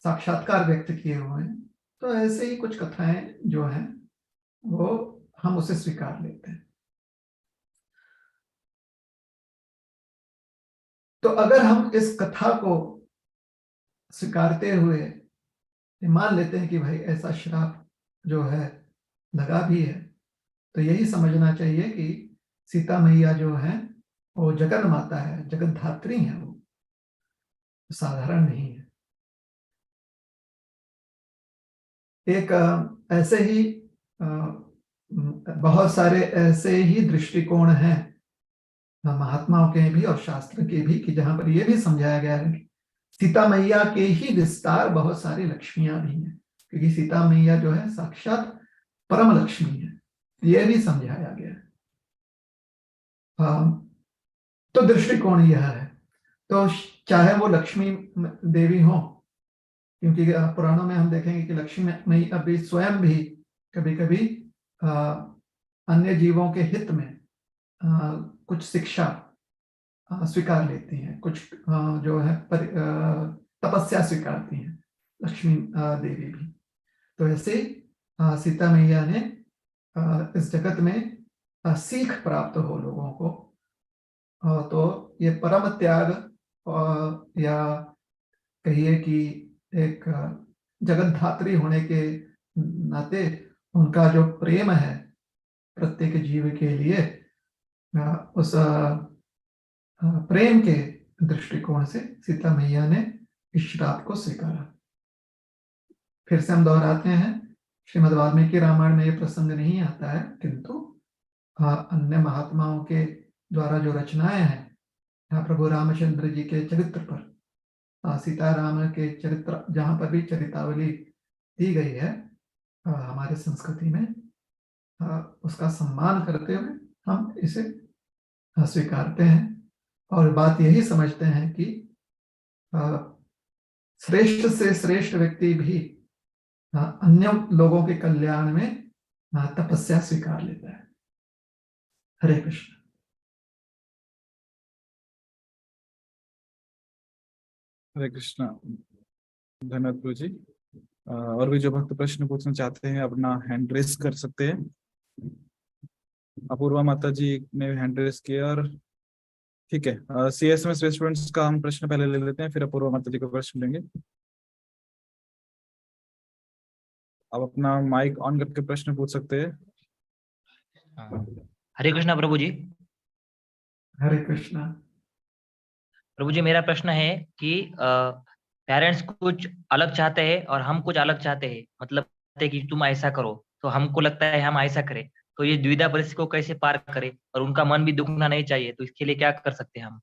साक्षात्कार व्यक्त किए हुए हैं, तो ऐसे ही कुछ कथाएं जो हैं वो हम उसे स्वीकार लेते हैं। तो अगर हम इस कथा को स्वीकारते हुए मान लेते हैं कि भाई ऐसा श्राप जो है लगा भी है, तो यही समझना चाहिए कि सीता मैया जो है वो जगन माता है, जगत धात्री है, वो साधारण नहीं है। एक ऐसे ही बहुत सारे ऐसे ही दृष्टिकोण हैं महात्माओं के भी और शास्त्र के भी, कि जहां पर यह भी समझाया गया है कि सीता मैया के ही विस्तार बहुत सारी लक्ष्मियां भी हैं, क्योंकि सीता मैया जो है साक्षात परम लक्ष्मी है, यह भी समझाया गया है। तो दृष्टिकोण यह है। तो चाहे वो लक्ष्मी देवी हो, क्योंकि पुराणों में हम देखेंगे कि लक्ष्मी मैया अभी स्वयं भी कभी कभी अन्य जीवों के हित में कुछ शिक्षा स्वीकार लेती हैं, कुछ जो है तपस्या स्वीकारती हैं लक्ष्मी देवी भी। तो ऐसे सीता मैया ने इस जगत में सीख प्राप्त हो लोगों को, तो ये परम त्याग या कहिए कि एक जगत धात्री होने के नाते उनका जो प्रेम है प्रत्येक जीव के लिए, उस प्रेम के दृष्टिकोण से सीता मैया ने इस श्राप को स्वीकारा। फिर से हम दोहराते हैं, श्रीमद् वाल्मीकि रामायण में ये प्रसंग नहीं आता है, किंतु अन्य महात्माओं के द्वारा जो रचनाएं हैं प्रभु रामचंद्र जी के चरित्र पर, सीताराम के चरित्र जहां पर भी चरितावली दी गई है हमारे संस्कृति में, उसका सम्मान करते हुए हम इसे स्वीकारते हैं और बात यही समझते हैं कि श्रेष्ठ से श्रेष्ठ व्यक्ति भी अन्य लोगों के कल्याण में तपस्या स्वीकार लेता है। हरे कृष्ण। हरे कृष्णा। धन्यवाद प्रभु जी। और भी जो भक्त प्रश्न पूछना चाहते हैं अपना हैंड रेस कर सकते हैं। अपूर्वा माता जी ने हैंड रेस किया, और ठीक है, सीएसएमएस रेस्टोरेंट्स का हम प्रश्न पहले ले लेते हैं, फिर अपूर्वा माता जी का प्रश्न लेंगे। आप अपना माइक ऑन करके प्रश्न पूछ सकते हैं। हरे कृष्णा प्रभु जी। हरे कृष्णा। प्रभु जी, मेरा प्रश्न है कि पेरेंट्स कुछ अलग चाहते हैं और हम कुछ अलग चाहते हैं, मतलब हैं कि तुम ऐसा करो, तो हमको लगता है हम ऐसा करें, तो ये द्विधा परिस्थिति को कैसे पार करें, और उनका मन भी दुखना नहीं चाहिए, तो इसके लिए क्या कर सकते हैं हम?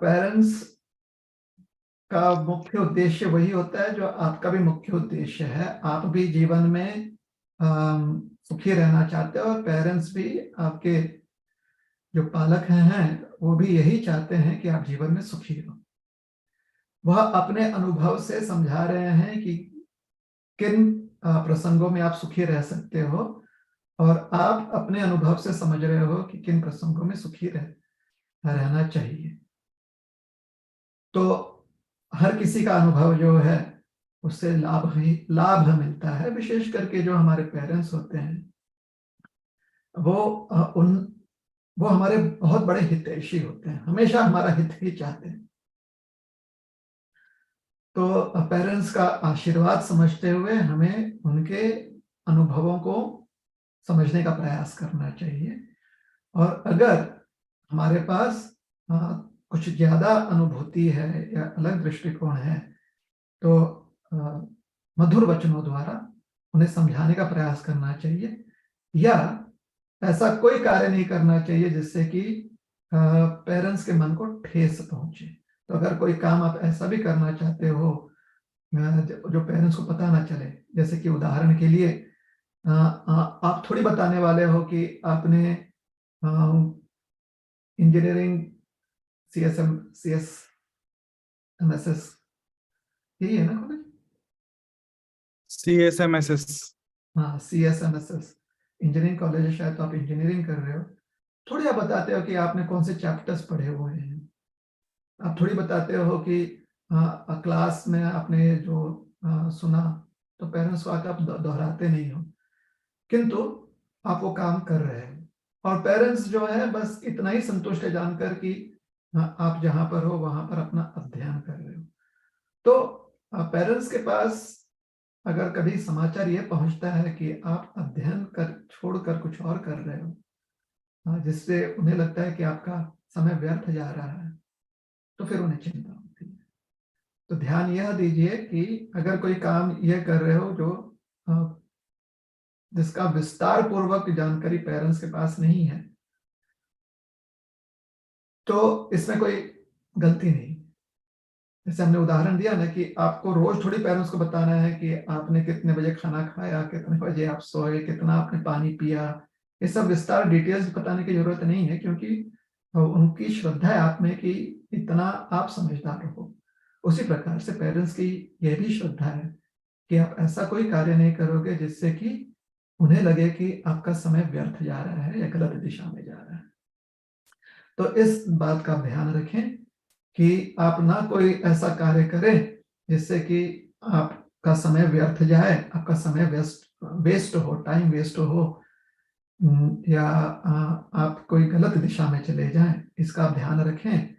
पेरेंट्स का मुख्य उद्देश्य वही होता है जो आपका भी मुख्य उद्देश्य है। आप भी जीवन में सुखी रहना चाहते हो, और पेरेंट्स भी, आपके जो पालक हैं वो भी यही चाहते हैं कि आप जीवन में सुखी हो। वह अपने अनुभव से समझा रहे हैं कि किन प्रसंगों में आप सुखी रह सकते हो, और आप अपने अनुभव से समझ रहे हो कि किन प्रसंगों में सुखी रहना चाहिए। तो हर किसी का अनुभव जो है उससे लाभ मिलता है। विशेष करके जो हमारे पेरेंट्स होते हैं वो हमारे बहुत बड़े हितैषी होते हैं, हमेशा हमारा हित ही चाहते हैं। तो पेरेंट्स का आशीर्वाद समझते हुए हमें उनके अनुभवों को समझने का प्रयास करना चाहिए। और अगर हमारे पास कुछ ज्यादा अनुभूति है या अलग दृष्टिकोण है, तो मधुर वचनों द्वारा उन्हें समझाने का प्रयास करना चाहिए, या ऐसा कोई कार्य नहीं करना चाहिए जिससे कि पेरेंट्स के मन को ठेस पहुंचे। तो अगर कोई काम आप ऐसा भी करना चाहते हो जो पेरेंट्स को पता ना चले, जैसे कि उदाहरण के लिए आप थोड़ी बताने वाले हो कि आपने इंजीनियरिंग CSMSS, यही है ना कॉलेज? CSMSS। हाँ, CSMSS इंजीनियरिंग कॉलेज है शायद, तो आप इंजीनियरिंग कर रहे हो। थोड़ी आप बताते हो कि आपने कौन से चैप्टर्स पढ़े हुए हैं, आप थोड़ी बताते हो कि क्लास में आपने जो सुना, तो पेरेंट्स को आकर आप दोहराते नहीं हो, किंतु आप वो काम कर रहे हो। और पेरेंट्स जो है बस इतना ही संतुष्ट है जानकर कि आप जहां पर हो वहां पर अपना अध्ययन कर रहे हो। तो पेरेंट्स के पास अगर कभी समाचार ये पहुंचता है कि आप अध्ययन कर छोड़कर कुछ और कर रहे हो, जिससे उन्हें लगता है कि आपका समय व्यर्थ जा रहा है, तो फिर उन्हें चिंता होती है। तो ध्यान यह दीजिए कि अगर कोई काम यह कर रहे हो जो जिसका विस्तार पूर्वक जानकारी पेरेंट्स के पास नहीं है, तो इसमें कोई गलती नहीं। जैसे हमने उदाहरण दिया ना कि आपको रोज थोड़ी पेरेंट्स को बताना है कि आपने कितने बजे खाना खाया, कितने बजे आप सोए, कितना आपने पानी पिया, ये सब विस्तार डिटेल्स बताने की जरूरत नहीं है, क्योंकि उनकी श्रद्धा है आप में कि इतना आप समझदार हो। उसी प्रकार से पेरेंट्स की यह भी श्रद्धा है कि आप ऐसा कोई कार्य नहीं करोगे जिससे कि उन्हें लगे कि आपका समय व्यर्थ जा रहा है या गलत दिशा में जा रहा है। तो इस बात का ध्यान रखें कि आप ना कोई ऐसा कार्य करें जिससे कि आपका समय व्यर्थ जाए, आपका समय वेस्ट हो, टाइम वेस्ट हो, या आप कोई गलत दिशा में चले जाएं, इसका आप ध्यान रखें।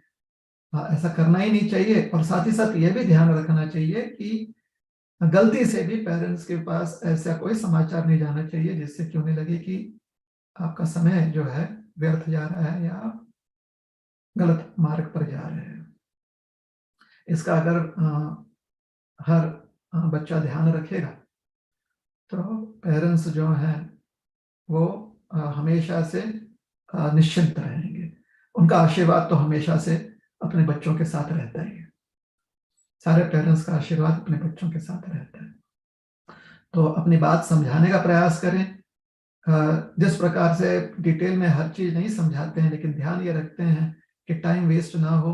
ऐसा करना ही नहीं चाहिए। और साथ ही साथ यह भी ध्यान रखना चाहिए कि गलती से भी पेरेंट्स के पास ऐसा कोई समाचार नहीं जाना चाहिए जिससे कि उन्हें लगे कि आपका समय जो है व्यर्थ जा रहा है या आप गलत मार्ग पर जा रहे हैं। इसका अगर हर बच्चा ध्यान रखेगा तो पेरेंट्स जो हैं वो हमेशा से निश्चिंत रहेंगे। उनका आशीर्वाद तो हमेशा से अपने बच्चों के साथ रहता ही है। सारे पेरेंट्स का आशीर्वाद अपने बच्चों के साथ रहता है। तो अपनी बात समझाने का प्रयास करें। जिस प्रकार से डिटेल में हर चीज नहीं समझाते हैं, लेकिन ध्यान ये रखते हैं कि टाइम वेस्ट ना हो,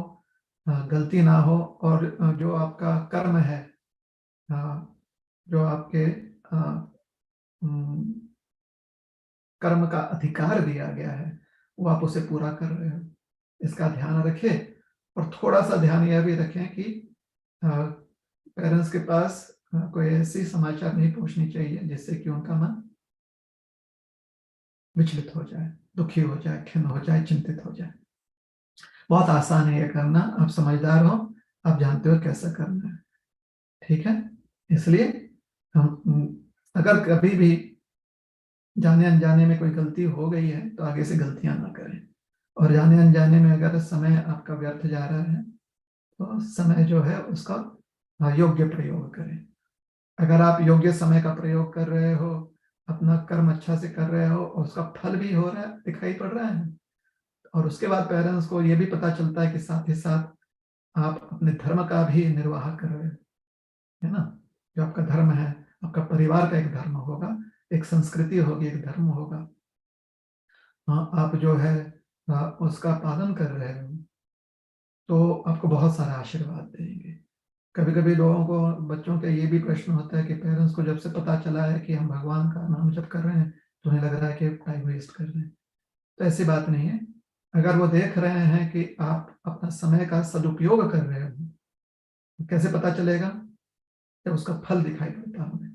गलती ना हो, और जो आपका कर्म है, जो आपके कर्म का अधिकार दिया गया है, वो आप उसे पूरा कर रहे हो, इसका ध्यान रखें। और थोड़ा सा ध्यान यह भी रखें कि पेरेंट्स के पास कोई ऐसी समाचार नहीं पहुंचनी चाहिए जिससे कि उनका मन विचलित हो जाए, दुखी हो जाए, खिन्न हो जाए, चिंतित हो जाए। बहुत आसान है ये करना, आप समझदार हो, आप जानते हो कैसा करना है, ठीक है। इसलिए हम अगर कभी भी जाने अनजाने में कोई गलती हो गई है तो आगे से गलतियां ना करें। और जाने अनजाने में अगर समय आपका व्यर्थ जा रहा है तो समय जो है उसका योग्य प्रयोग करें। अगर आप योग्य समय का प्रयोग कर रहे हो, अपना कर्म अच्छा से कर रहे हो और उसका फल भी हो रहा है, दिखाई पड़ रहा है, और उसके बाद पेरेंट्स को ये भी पता चलता है कि साथ ही साथ आप अपने धर्म का भी निर्वाह कर रहे हो, है ना। जो आपका धर्म है, आपका परिवार का एक धर्म होगा, एक संस्कृति होगी, एक धर्म होगा, आप जो है उसका पालन कर रहे हो, तो आपको बहुत सारा आशीर्वाद देंगे। कभी कभी लोगों को, बच्चों के ये भी प्रश्न होता है कि पेरेंट्स को जब से पता चला है कि हम भगवान का नाम जप कर रहे हैं तो उन्हें लग रहा है कि टाइम वेस्ट कर रहे हैं। तो ऐसी बात नहीं है। अगर वो देख रहे हैं कि आप अपना समय का सदुपयोग कर रहे हो, तो कैसे पता चलेगा? जब उसका फल दिखाई पड़ता है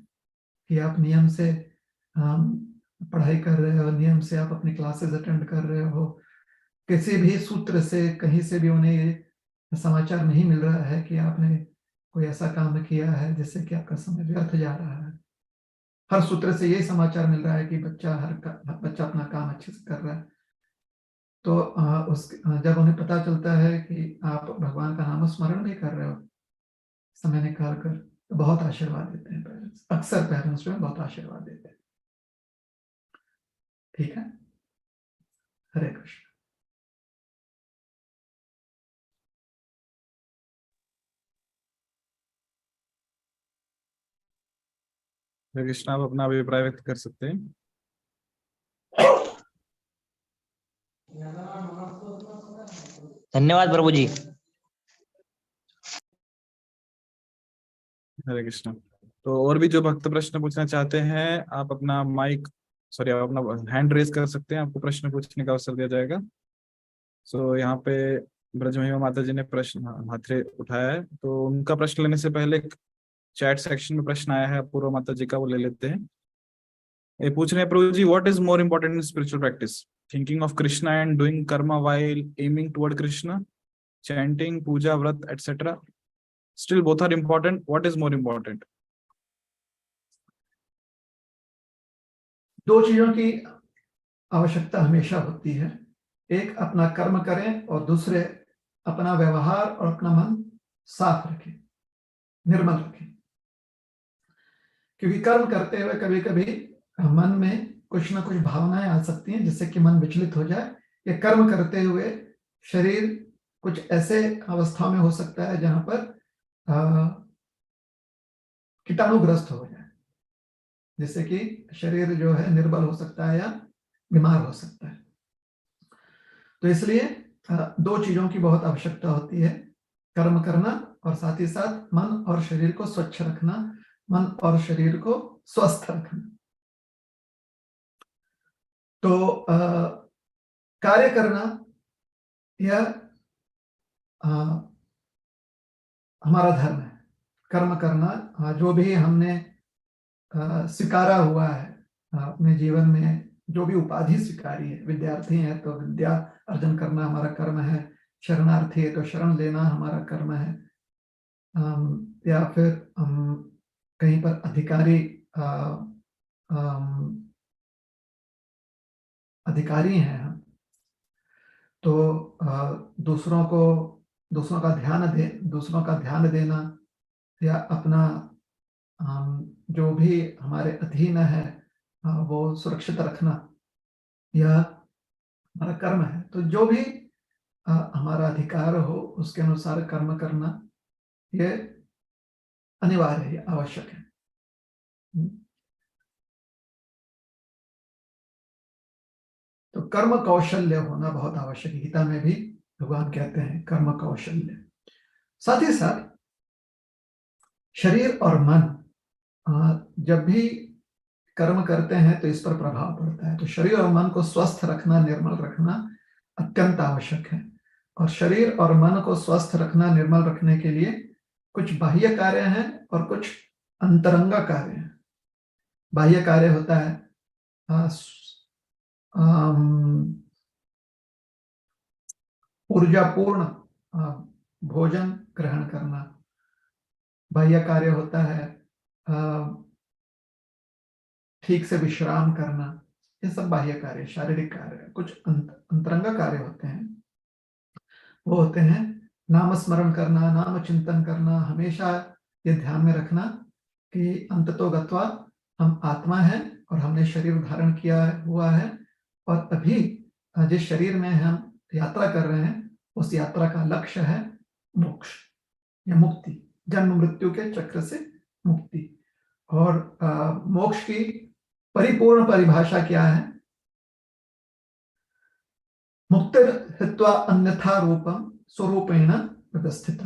कि आप नियम से पढ़ाई कर रहे हो, नियम से आप अपनी क्लासेस अटेंड कर रहे हो, किसी भी सूत्र से कहीं से भी उन्हें ये समाचार नहीं मिल रहा है कि आपने कोई ऐसा काम किया है जिससे कि आपका समय व्यर्थ जा रहा है। हर सूत्र से यही समाचार मिल रहा है कि बच्चा अपना काम अच्छे से कर रहा है। तो जब उन्हें पता चलता है कि आप भगवान का नाम स्मरण भी कर रहे हो समय निकाल कर, तो बहुत आशीर्वाद देते हैं पेरेंट्स। अक्सर पेरेंट्स जो है बहुत आशीर्वाद देते हैं। ठीक है, हरे कृष्ण। हरे कृष्णा, आप अपना अभिप्राय व्यक्त कर सकते हैं। धन्यवाद प्रभु जी। हरे कृष्णा। तो और भी जो भक्त प्रश्न पूछना चाहते हैं, आप अपना आप अपना हैंड रेज कर सकते हैं, आपको प्रश्न पूछने का अवसर दिया जाएगा। सो यहाँ पे ब्रज महिमा माता जी ने प्रश्न हाथ उठाया है, तो उनका प्रश्न लेने से पहले चैट सेक्शन में प्रश्न आया है पूर्व माता जी का, वो ले लेते हैं। ये पूछ रहे हैं, Prabhu ji, what is more important in spiritual practice? Thinking of Krishna and doing karma while aiming toward Krishna, chanting, puja, vrat etcetera? Still both are important, what is more important? दो चीजों की आवश्यकता हमेशा होती है। एक, अपना कर्म करें, और दूसरे, अपना व्यवहार और अपना मन साफ रखें, निर्मल रखें। क्योंकि कर्म करते हुए कभी कभी मन में कुछ ना कुछ भावनाएं आ सकती हैं जिससे कि मन विचलित हो जाए, या कर्म करते हुए शरीर कुछ ऐसे अवस्था में हो सकता है जहां पर कीटाणुग्रस्त हो जाए, जिससे कि शरीर जो है निर्बल हो सकता है या बीमार हो सकता है। तो इसलिए दो चीजों की बहुत आवश्यकता होती है, कर्म करना और साथ ही साथ मन और शरीर को स्वच्छ रखना, मन और शरीर को स्वस्थ रखना। तो कार्य करना यह हमारा धर्म है। कर्म करना, जो भी हमने स्वीकारा हुआ है अपने जीवन में, जो भी उपाधि स्वीकारी है, विद्यार्थी है तो विद्या अर्जन करना हमारा कर्म है, शरणार्थी है तो शरण लेना हमारा कर्म है, या फिर कहीं पर अधिकारी हैं हम, तो दूसरों का ध्यान देना, या अपना जो भी हमारे अधीन है वो सुरक्षित रखना, यह हमारा कर्म है। तो जो भी हमारा अधिकार हो उसके अनुसार कर्म करना ये अनिवार्य है, आवश्यक है। तो कर्म कौशल्य होना बहुत आवश्यक है। गीता में भी भगवान कहते हैं कर्म कौशल्य। साथ ही साथ शरीर और मन जब भी कर्म करते हैं तो इस पर प्रभाव पड़ता है। तो शरीर और मन को स्वस्थ रखना, निर्मल रखना अत्यंत आवश्यक है। और शरीर और मन को स्वस्थ रखना, निर्मल रखने के लिए कुछ बाह्य कार्य हैं और कुछ अंतरंगा कार्य हैं। बाह्य कार्य होता है ऊर्जापूर्ण भोजन ग्रहण करना। बाह्य कार्य होता है ठीक से विश्राम करना। ये सब बाह्य कार्य, शारीरिक कार्य। कुछ अंतरंगा कार्य होते हैं, वो होते हैं नाम स्मरण करना, नाम चिंतन करना, हमेशा ये ध्यान में रखना कि अंततो गत्वा हम आत्मा हैं और हमने शरीर धारण किया हुआ है, और अभी जिस शरीर में हम यात्रा कर रहे हैं उस यात्रा का लक्ष्य है मोक्ष या मुक्ति, जन्म मृत्यु के चक्र से मुक्ति। और मोक्ष की परिपूर्ण परिभाषा क्या है? मुक्तिर हित्वा अन्यथा रूपम स्वरूपेण व्यवस्थित।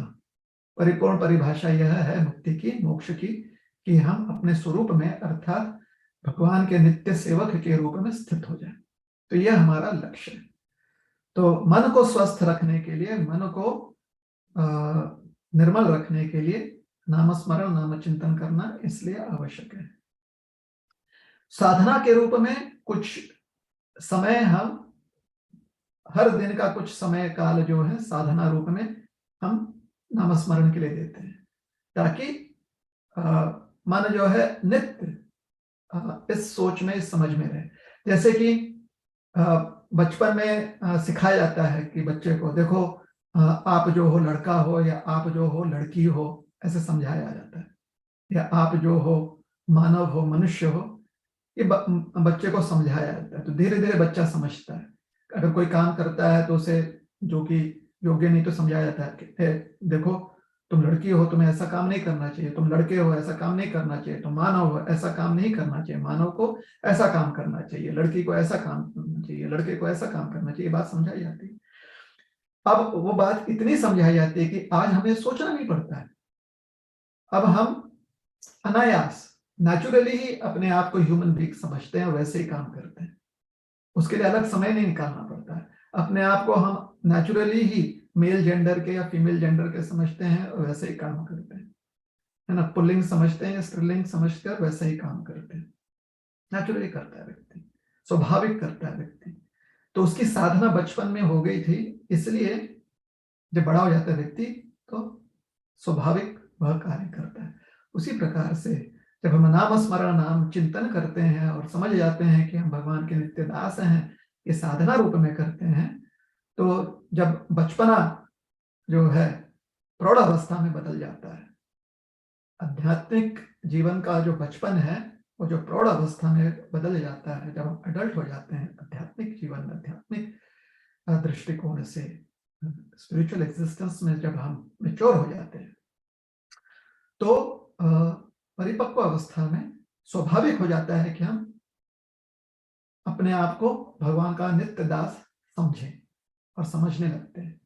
परिपूर्ण परिभाषा यह है मुक्ति की, मोक्ष की, कि हम अपने स्वरूप में अर्थात भगवान के नित्य सेवक के रूप में स्थित हो जाए। तो यह हमारा लक्ष्य है। तो मन को स्वस्थ रखने के लिए, मन को निर्मल रखने के लिए नाम स्मरण, नाम चिंतन करना इसलिए आवश्यक है। साधना के रूप में कुछ समय, हम हर दिन का कुछ समय काल जो है साधना रूप में हम नाम स्मरण के लिए देते हैं, ताकि मन जो है नित्य इस सोच में, इस समझ में रहे। जैसे कि बचपन में सिखाया जाता है कि बच्चे को, देखो आप जो हो लड़का हो या आप जो हो लड़की हो, ऐसे समझाया जाता है, या आप जो हो मानव हो, मनुष्य हो, ये बच्चे को समझाया जाता है। तो धीरे धीरे बच्चा समझता है। अगर कोई काम करता है तो उसे, जो कि योग्य नहीं, तो समझाया जाता है कि देखो तुम लड़की हो, तुम्हें ऐसा काम नहीं करना चाहिए, तुम लड़के हो, ऐसा काम नहीं करना चाहिए, तुम मानव हो, ऐसा काम नहीं करना चाहिए, मानव को ऐसा काम करना चाहिए, लड़की को ऐसा काम करना चाहिए, लड़के को ऐसा काम करना चाहिए। बात समझाई जाती है। अब वो बात इतनी समझाई जाती है कि आज हमें सोचना नहीं पड़ता है। अब हम अनायास, नेचुरली ही अपने आप को ह्यूमन बीइंग समझते हैं, वैसे ही काम करते हैं। उसके लिए अलग समय नहीं निकालना पड़ता है। अपने आप को हम नेचुरली ही मेल जेंडर के या फीमेल जेंडर के समझते हैं और वैसे ही काम करते हैं, है ना। पुल्लिंग समझते हैं या स्त्रीलिंग समझकर वैसे ही काम करते हैं। नेचुरली करता है व्यक्ति, स्वाभाविक करता है व्यक्ति। तो उसकी साधना बचपन में हो गई थी, इसलिए जब बड़ा हो जाता है व्यक्ति तो स्वाभाविक वह कार्य करता है। उसी प्रकार से जब हम नाम स्मरण, नाम चिंतन करते हैं और समझ जाते हैं कि हम भगवान के नित्य दास हैं, ये साधना रूप में करते हैं, तो जब बचपना जो है प्रौढ़ अवस्था में बदल जाता है। आध्यात्मिक जीवन का जो बचपन है वो जो प्रौढ़ अवस्था में बदल जाता है, जब हम अडल्ट हो जाते हैं आध्यात्मिक जीवन में, आध्यात्मिक दृष्टिकोण से, स्पिरिचुअल एग्जिस्टेंस में जब हम मैच्योर हो जाते हैं, तो परिपक्व अवस्था में स्वाभाविक हो जाता है कि हम अपने आप को भगवान का नित्य दास समझें और समझने लगते हैं।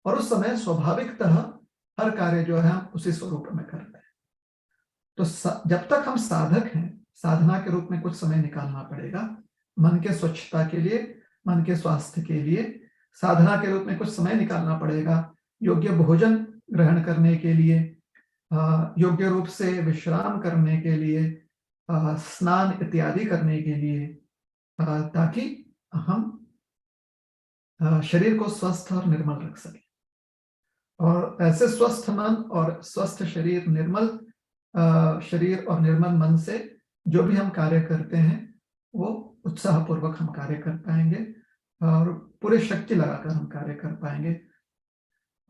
और उस समय स्वाभाविकतः हर कार्य जो है हम उसी स्वरूप में करते हैं। तो जब तक हम साधक हैं, साधना के रूप में कुछ समय निकालना पड़ेगा मन के स्वच्छता के लिए, मन के स्वास्थ्य के लिए। साधना के रूप में कुछ समय निकालना पड़ेगा योग्य भोजन ग्रहण करने के लिए, योग्य रूप से विश्राम करने के लिए, स्नान इत्यादि करने के लिए, ताकि हम शरीर को स्वस्थ और निर्मल रख सकें। और ऐसे स्वस्थ मन और स्वस्थ शरीर, निर्मल शरीर और निर्मल मन से जो भी हम कार्य करते हैं वो उत्साहपूर्वक हम कार्य कर पाएंगे और पूरी शक्ति लगाकर हम कार्य कर पाएंगे।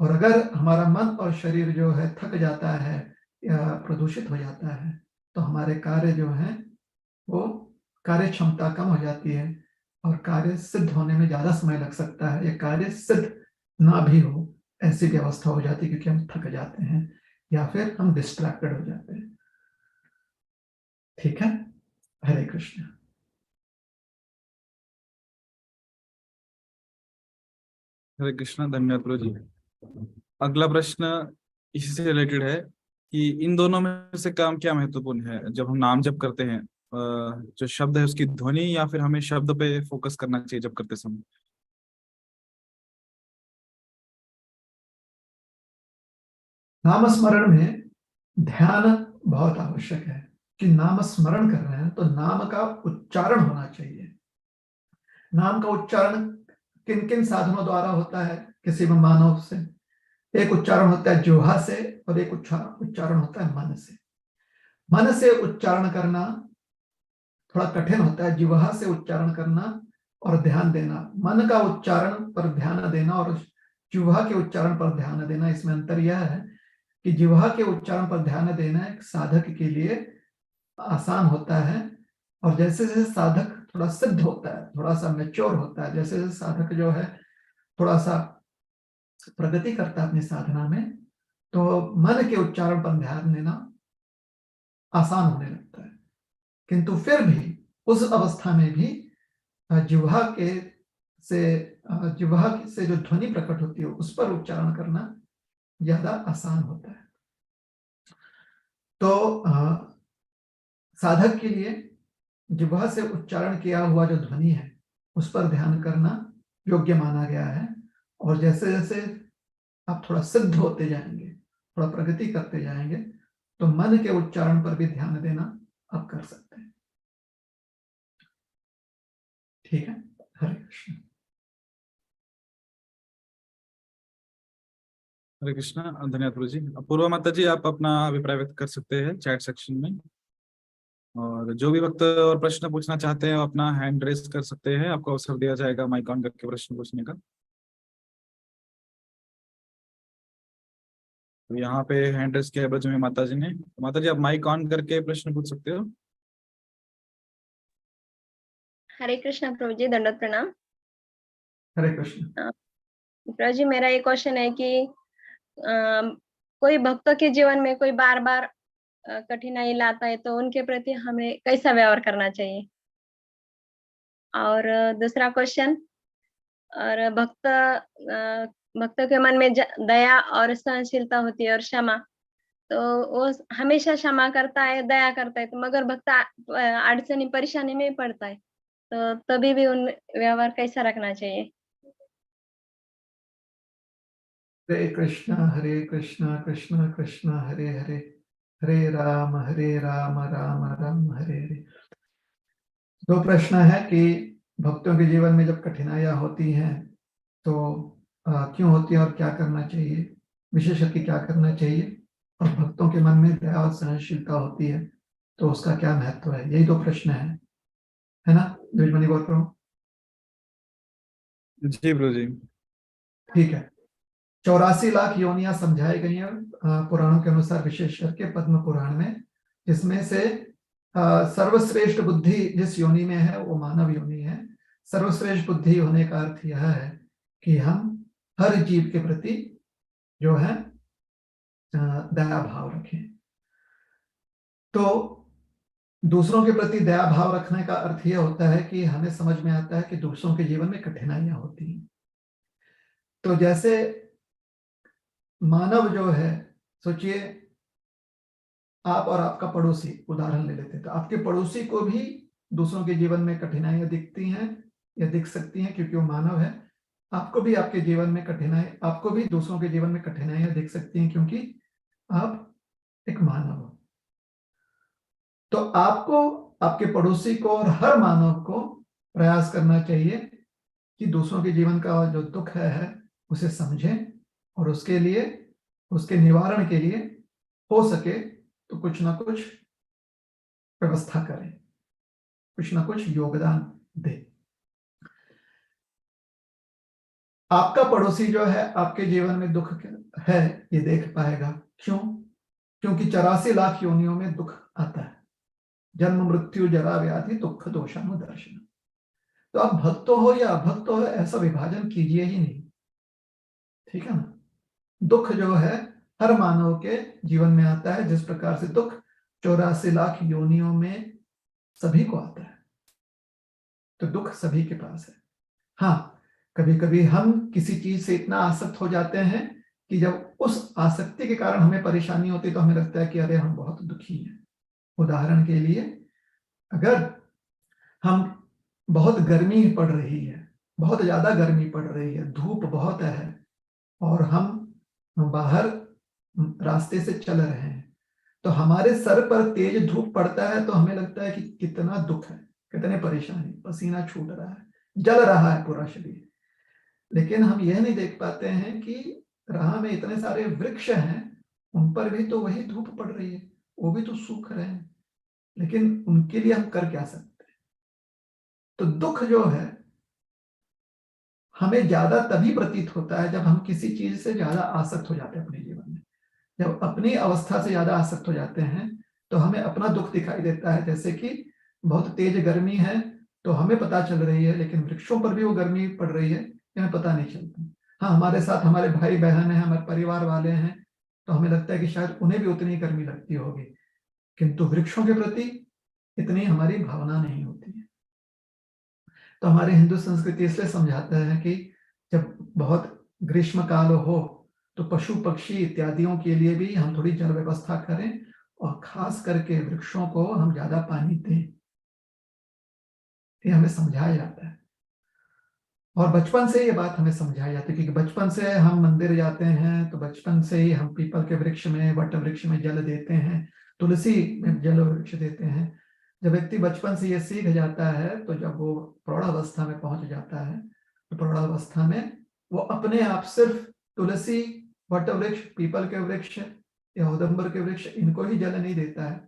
और अगर हमारा मन और शरीर जो है थक जाता है या प्रदूषित हो जाता है, तो हमारे कार्य जो हैं वो कार्य क्षमता कम हो जाती है और कार्य सिद्ध होने में ज्यादा समय लग सकता है, या कार्य सिद्ध ना भी हो ऐसी व्यवस्था हो जाती है, क्योंकि हम थक जाते हैं या फिर हम डिस्ट्रैक्टेड हो जाते हैं। ठीक है, हरे कृष्ण। हरे कृष्णा, धन्यवाद प्रभु जी। अगला प्रश्न इसी से रिलेटेड है कि इन दोनों में से काम क्या महत्वपूर्ण है जब हम नाम जप करते हैं, जो शब्द है उसकी ध्वनि या फिर हमें शब्द पे फोकस करना चाहिए जब करते समय? नाम स्मरण में ध्यान बहुत आवश्यक है कि नाम स्मरण कर रहे हैं तो नाम का उच्चारण होना चाहिए। नाम का उच्चारण किन किन साधनों द्वारा होता है किसी भी मानव से? एक उच्चारण होता है जिह्वा से और एक उच्चारण होता है मन से। मन से उच्चारण करना थोड़ा कठिन होता है, जिह्वा से उच्चारण करना और ध्यान देना, मन का उच्चारण पर ध्यान देना और जिह्वा के उच्चारण पर ध्यान देना, इसमें अंतर यह है कि जिह्वा के उच्चारण पर ध्यान देना एक साधक के लिए आसान होता है, और जैसे जैसे साधक थोड़ा सिद्ध होता है, थोड़ा सा मैच्योर होता है, जैसे जैसे साधक जो है थोड़ा सा प्रगति करता है अपनी साधना में, तो मन के उच्चारण पर ध्यान देना आसान होने लगता है। किंतु फिर भी उस अवस्था में भी जिह्वा से जो ध्वनि प्रकट होती है उस पर उच्चारण करना ज्यादा आसान होता है। तो साधक के लिए जिह्वा से उच्चारण किया हुआ जो ध्वनि है उस पर ध्यान करना योग्य माना गया है, और जैसे जैसे आप थोड़ा सिद्ध होते जाएंगे, थोड़ा प्रगति करते जाएंगे, तो मन के उच्चारण पर भी ध्यान देना आप कर सकते हैं। ठीक है, हरे कृष्ण। हरे कृष्णा, धन्यवाद प्रभु जी। पूर्वा माता जी, आप अपना अभिप्राय व्यक्त कर सकते हैं चैट सेक्शन में, और जो भी वक्त और प्रश्न पूछना चाहते हैं वो अपना हैंड रेस कर सकते हैं, आपको अवसर दिया जाएगा माइक ऑन करके प्रश्न पूछने का। तो यहाँ पे हैंड रेस किया है माता जी ने। माता जी, आप माइक ऑन करके प्रश्न पूछ सकते हो। हरे कृष्ण प्रभु जी, दंडवत प्रणाम। हरे कृष्ण। प्रभु जी, मेरा ये क्वेश्चन है कि कोई भक्तों के जीवन में कोई बार बार कठिनाई लाता है, तो उनके प्रति हमें कैसा व्यवहार करना चाहिए? और दूसरा क्वेश्चन, और भक्तों के मन में दया और सहनशीलता होती है और क्षमा, तो वो हमेशा क्षमा करता है, दया करता है, तो मगर भक्त अड़चनी परेशानी में पड़ता है, तो तभी भी उन व्यवहार कैसा रखना चाहिए? हरे कृष्णा कृष्ण कृष्ण हरे हरे, हरे राम राम राम हरे हरे। दो प्रश्न है कि भक्तों के जीवन में जब कठिनाइयां होती हैं तो क्यों होती है और क्या करना चाहिए, विशेषकर क्या करना चाहिए, और भक्तों के मन में दया और सहनशीलता होती है तो उसका क्या महत्व है। यही दो प्रश्न है ना द्विजमणि गौर करो। जी प्रभु जी। ठीक है, 84 लाख योनियां समझाई गई हैं पुराणों के अनुसार, विशेष करके पद्म पुराण में, जिसमें से सर्वश्रेष्ठ बुद्धि जिस योनि में है वो मानव योनि है। सर्वश्रेष्ठ बुद्धि होने का अर्थ यह है कि हम हर जीव के प्रति जो है दया भाव रखें। तो दूसरों के प्रति दया भाव रखने का अर्थ यह होता है कि हमें समझ में आता है कि दूसरों के जीवन में कठिनाइयां होती हैं। तो जैसे मानव जो है, सोचिए आप और आपका पड़ोसी उदाहरण ले लेते, तो आपके पड़ोसी को भी दूसरों के जीवन में कठिनाइयां दिखती हैं या दिख सकती हैं क्योंकि वो मानव है। आपको भी आपके जीवन में आपको भी दूसरों के जीवन में कठिनाइयां दिख सकती हैं क्योंकि आप एक मानव हो। तो आपको, आपके पड़ोसी को और हर मानव को प्रयास करना चाहिए कि दूसरों के जीवन का जो दुख है उसे समझें, और उसके लिए, उसके निवारण के लिए हो सके तो कुछ ना कुछ व्यवस्था करें, कुछ ना कुछ योगदान दे। आपका पड़ोसी जो है आपके जीवन में दुख है ये देख पाएगा। क्यों? क्योंकि 84 लाख योनियों में दुख आता है, जन्म मृत्यु जरा व्याधि दुख दोषानुदर्शन। तो आप भक्त हो या अभक्त हो ऐसा विभाजन कीजिए ही नहीं, ठीक है ना। दुख जो है हर मानव के जीवन में आता है, जिस प्रकार से दुख 84 लाख योनियों में सभी को आता है, तो दुख सभी के पास है। हाँ, कभी कभी हम किसी चीज से इतना आसक्त हो जाते हैं कि जब उस आसक्ति के कारण हमें परेशानी होती है तो हमें लगता है कि अरे हम बहुत दुखी हैं। उदाहरण के लिए, अगर हम बहुत गर्मी पड़ रही है, बहुत ज्यादा गर्मी पड़ रही है, धूप बहुत है, और हम बाहर रास्ते से चल रहे हैं, तो हमारे सर पर तेज धूप पड़ता है तो हमें लगता है कि कितना दुख है, कितने परेशानी, पसीना छूट रहा है, जल रहा है पूरा शरीर। लेकिन हम यह नहीं देख पाते हैं कि राह में इतने सारे वृक्ष हैं, उन पर भी तो वही धूप पड़ रही है, वो भी तो सूख रहे हैं, लेकिन उनके लिए हम कर क्या सकते हैं। तो दुख जो है हमें ज्यादा तभी प्रतीत होता है जब हम किसी चीज से ज्यादा आसक्त हो जाते हैं अपने जीवन में। जब अपनी अवस्था से ज्यादा आसक्त हो जाते हैं तो हमें अपना दुख दिखाई देता है। जैसे कि बहुत तेज गर्मी है तो हमें पता चल रही है, लेकिन वृक्षों पर भी वो गर्मी पड़ रही है, हमें पता नहीं चलता। हाँ, हमारे साथ हमारे भाई बहन है, हमारे परिवार वाले हैं, तो हमें लगता है कि शायद उन्हें भी उतनी गर्मी लगती होगी, किंतु वृक्षों के प्रति इतनी हमारी भावना नहीं होती है। तो हमारी हिंदू संस्कृति इसलिए समझाता है कि जब बहुत ग्रीष्म काल हो तो पशु पक्षी इत्यादियों के लिए भी हम थोड़ी जल व्यवस्था करें, और खास करके वृक्षों को हम ज्यादा पानी दें। ये हमें समझाया जाता है, और बचपन से ये बात हमें समझाई जाती है, क्योंकि बचपन से हम मंदिर जाते हैं तो बचपन से ही हम पीपल के वृक्ष में, वट वृक्ष में जल देते हैं, तुलसी में जल वृक्ष देते हैं। जब व्यक्ति बचपन से ये सीख जाता है तो जब वो प्रौढ़ावस्था में पहुंच जाता है तो प्रौढ़ावस्था में वो अपने आप सिर्फ तुलसी, वट वृक्ष, पीपल के वृक्ष या उदम्बर के वृक्ष, इनको ही जल नहीं देता है,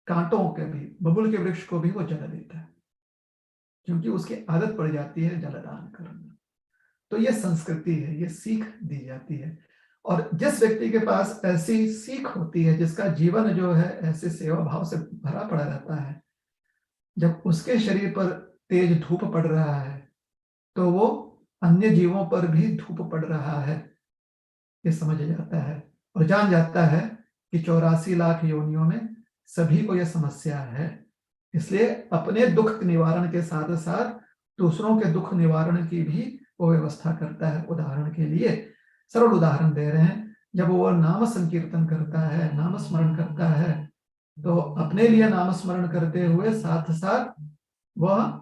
कांटों के भी, बबुल के वृक्ष को भी वो जल देता है, क्योंकि उसकी आदत पड़ जाती है जलदान करना। तो ये संस्कृति है, ये सीख दी जाती है। और जिस व्यक्ति के पास ऐसी सीख होती है, जिसका जीवन जो है ऐसे सेवा भाव से भरा पड़ा रहता है, जब उसके शरीर पर तेज धूप पड़ रहा है तो वो अन्य जीवों पर भी धूप पड़ रहा है, ये समझ जाता है और जान जाता है कि 84 लाख योनियों में सभी को यह समस्या है। इसलिए अपने दुख निवारण के साथ साथ दूसरों के दुख निवारण की भी वो व्यवस्था करता है। उदाहरण के लिए सरल उदाहरण दे रहे हैं, जब वो नाम संकीर्तन करता है, नाम स्मरण करता है, तो अपने लिए नाम स्मरण करते हुए साथ साथ वह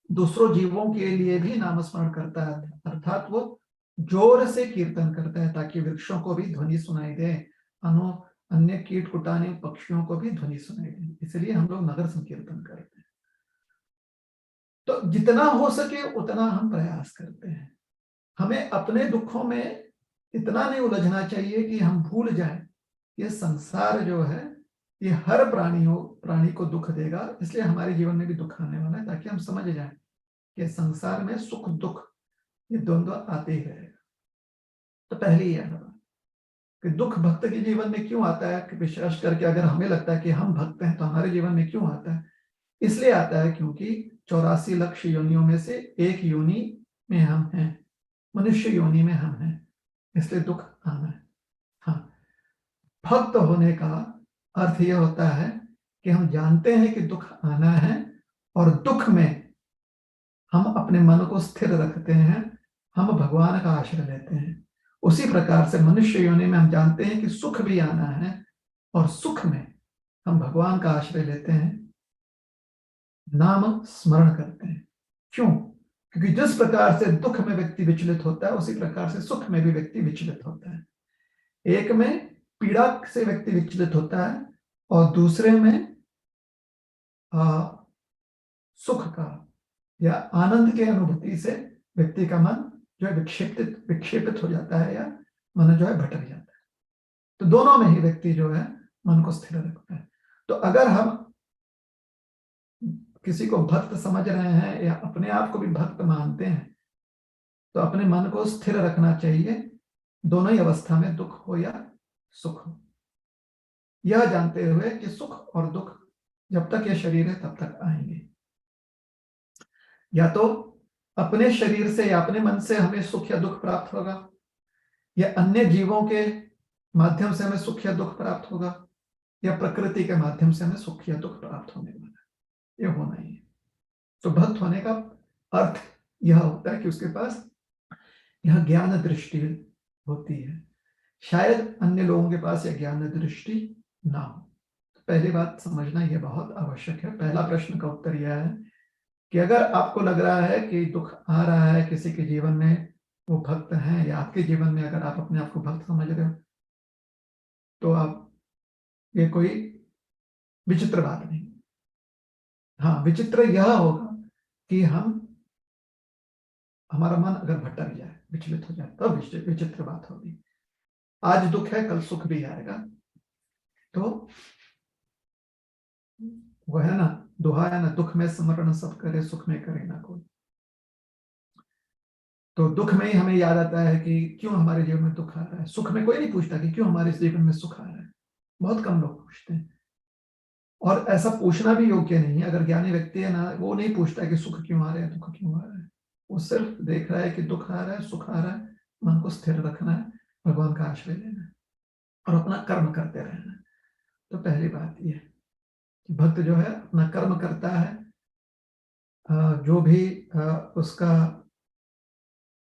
दूसरों जीवों के लिए भी नाम स्मरण करता है, अर्थात वो जोर से कीर्तन करता है ताकि वृक्षों को भी ध्वनि सुनाई दे, अन्य कीट कुटाने पक्षियों को भी ध्वनि सुनाई दे। इसलिए हम लोग नगर संकीर्तन करते हैं। तो जितना हो सके उतना हम प्रयास करते हैं। हमें अपने दुखों में इतना नहीं उलझना चाहिए कि हम भूल जाएं ये संसार जो है ये हर प्राणी को दुख देगा, इसलिए हमारे जीवन में भी दुख आने वाला है, ताकि हम समझ जाएं कि संसार में सुख दुख ये द्वंद्व आते ही रहेगा। तो पहली यह कि दुख भक्त के जीवन में क्यों आता है, कि विशेष करके अगर हमें लगता है कि हम भक्त हैं तो हमारे जीवन में क्यों आता है। इसलिए आता है क्योंकि 84 लाख योनियों में से एक योनि में हम हैं, मनुष्य योनि में हम हैं, इसलिए दुख आना है। हाँ, भक्त होने का अर्थ यह होता है कि हम जानते हैं कि दुख आना है और दुख में हम अपने मन को स्थिर रखते हैं, हम भगवान का आश्रय लेते हैं। उसी प्रकार से मनुष्य योनि में हम जानते हैं कि सुख भी आना है और सुख में हम भगवान का आश्रय लेते हैं, नाम स्मरण करते हैं। क्यों? क्योंकि जिस प्रकार से दुख में व्यक्ति विचलित होता है उसी प्रकार से सुख में भी व्यक्ति विचलित होता है। एक में पीड़ा से व्यक्ति विचलित होता है और दूसरे में सुख का या आनंद के अनुभूति से व्यक्ति का मन जो है विक्षेपित हो जाता है या मन जो है भटक जाता है। तो दोनों में ही व्यक्ति जो है मन को स्थिर रखता है। तो अगर हम किसी को भक्त समझ रहे हैं या अपने आप को भी भक्त मानते हैं तो अपने मन को स्थिर रखना चाहिए, दोनों ही अवस्था में, दुख हो या सुख हो, यह जानते हुए कि सुख और दुख जब तक ये शरीर है तब तक आएंगे। या तो अपने शरीर से या अपने मन से हमें सुख या दुख प्राप्त होगा, या अन्य जीवों के माध्यम से हमें सुख या दुख प्राप्त होगा, या प्रकृति के माध्यम से हमें सुख या दुख प्राप्त होने वाला है। ये होना ही है। तो भक्त होने का अर्थ यह होता है कि उसके पास यह ज्ञान दृष्टि होती है। शायद अन्य लोगों के पास यह ज्ञान दृष्टि ना हो। तो पहली बात समझना यह बहुत आवश्यक है। पहला प्रश्न का उत्तर यह है कि अगर आपको लग रहा है कि दुख आ रहा है किसी के जीवन में, वो भक्त हैं, या आपके जीवन में अगर आप अपने आप को भक्त समझ रहे हो तो आप, ये कोई विचित्र बात नहीं। हाँ, विचित्र यह होगा कि हमारा मन अगर भटक जाए, विचलित हो जाए, तब विचित्र बात होगी। आज दुख है, कल सुख भी आएगा। तो वो है ना, दोहा है ना, दुख में स्मरण सब करे, सुख में करे ना कोई। तो दुख में ही हमें याद आता है कि क्यों हमारे जीवन में दुख आ रहा है। सुख में कोई नहीं पूछता कि क्यों हमारे जीवन में सुख आ रहा है, बहुत कम लोग पूछते हैं। और ऐसा पूछना भी योग्य नहीं है। अगर ज्ञानी व्यक्ति है ना, वो नहीं पूछता कि सुख क्यों आ रहा है, दुख क्यों आ रहा है। वो सिर्फ देख रहा है कि दुख आ रहा है, सुख आ रहा है, मन को स्थिर रखना है, भगवान का आश्रय लेना है और अपना कर्म करते रहना है। तो पहली बात यह है कि भक्त जो है अपना कर्म करता है, जो भी उसका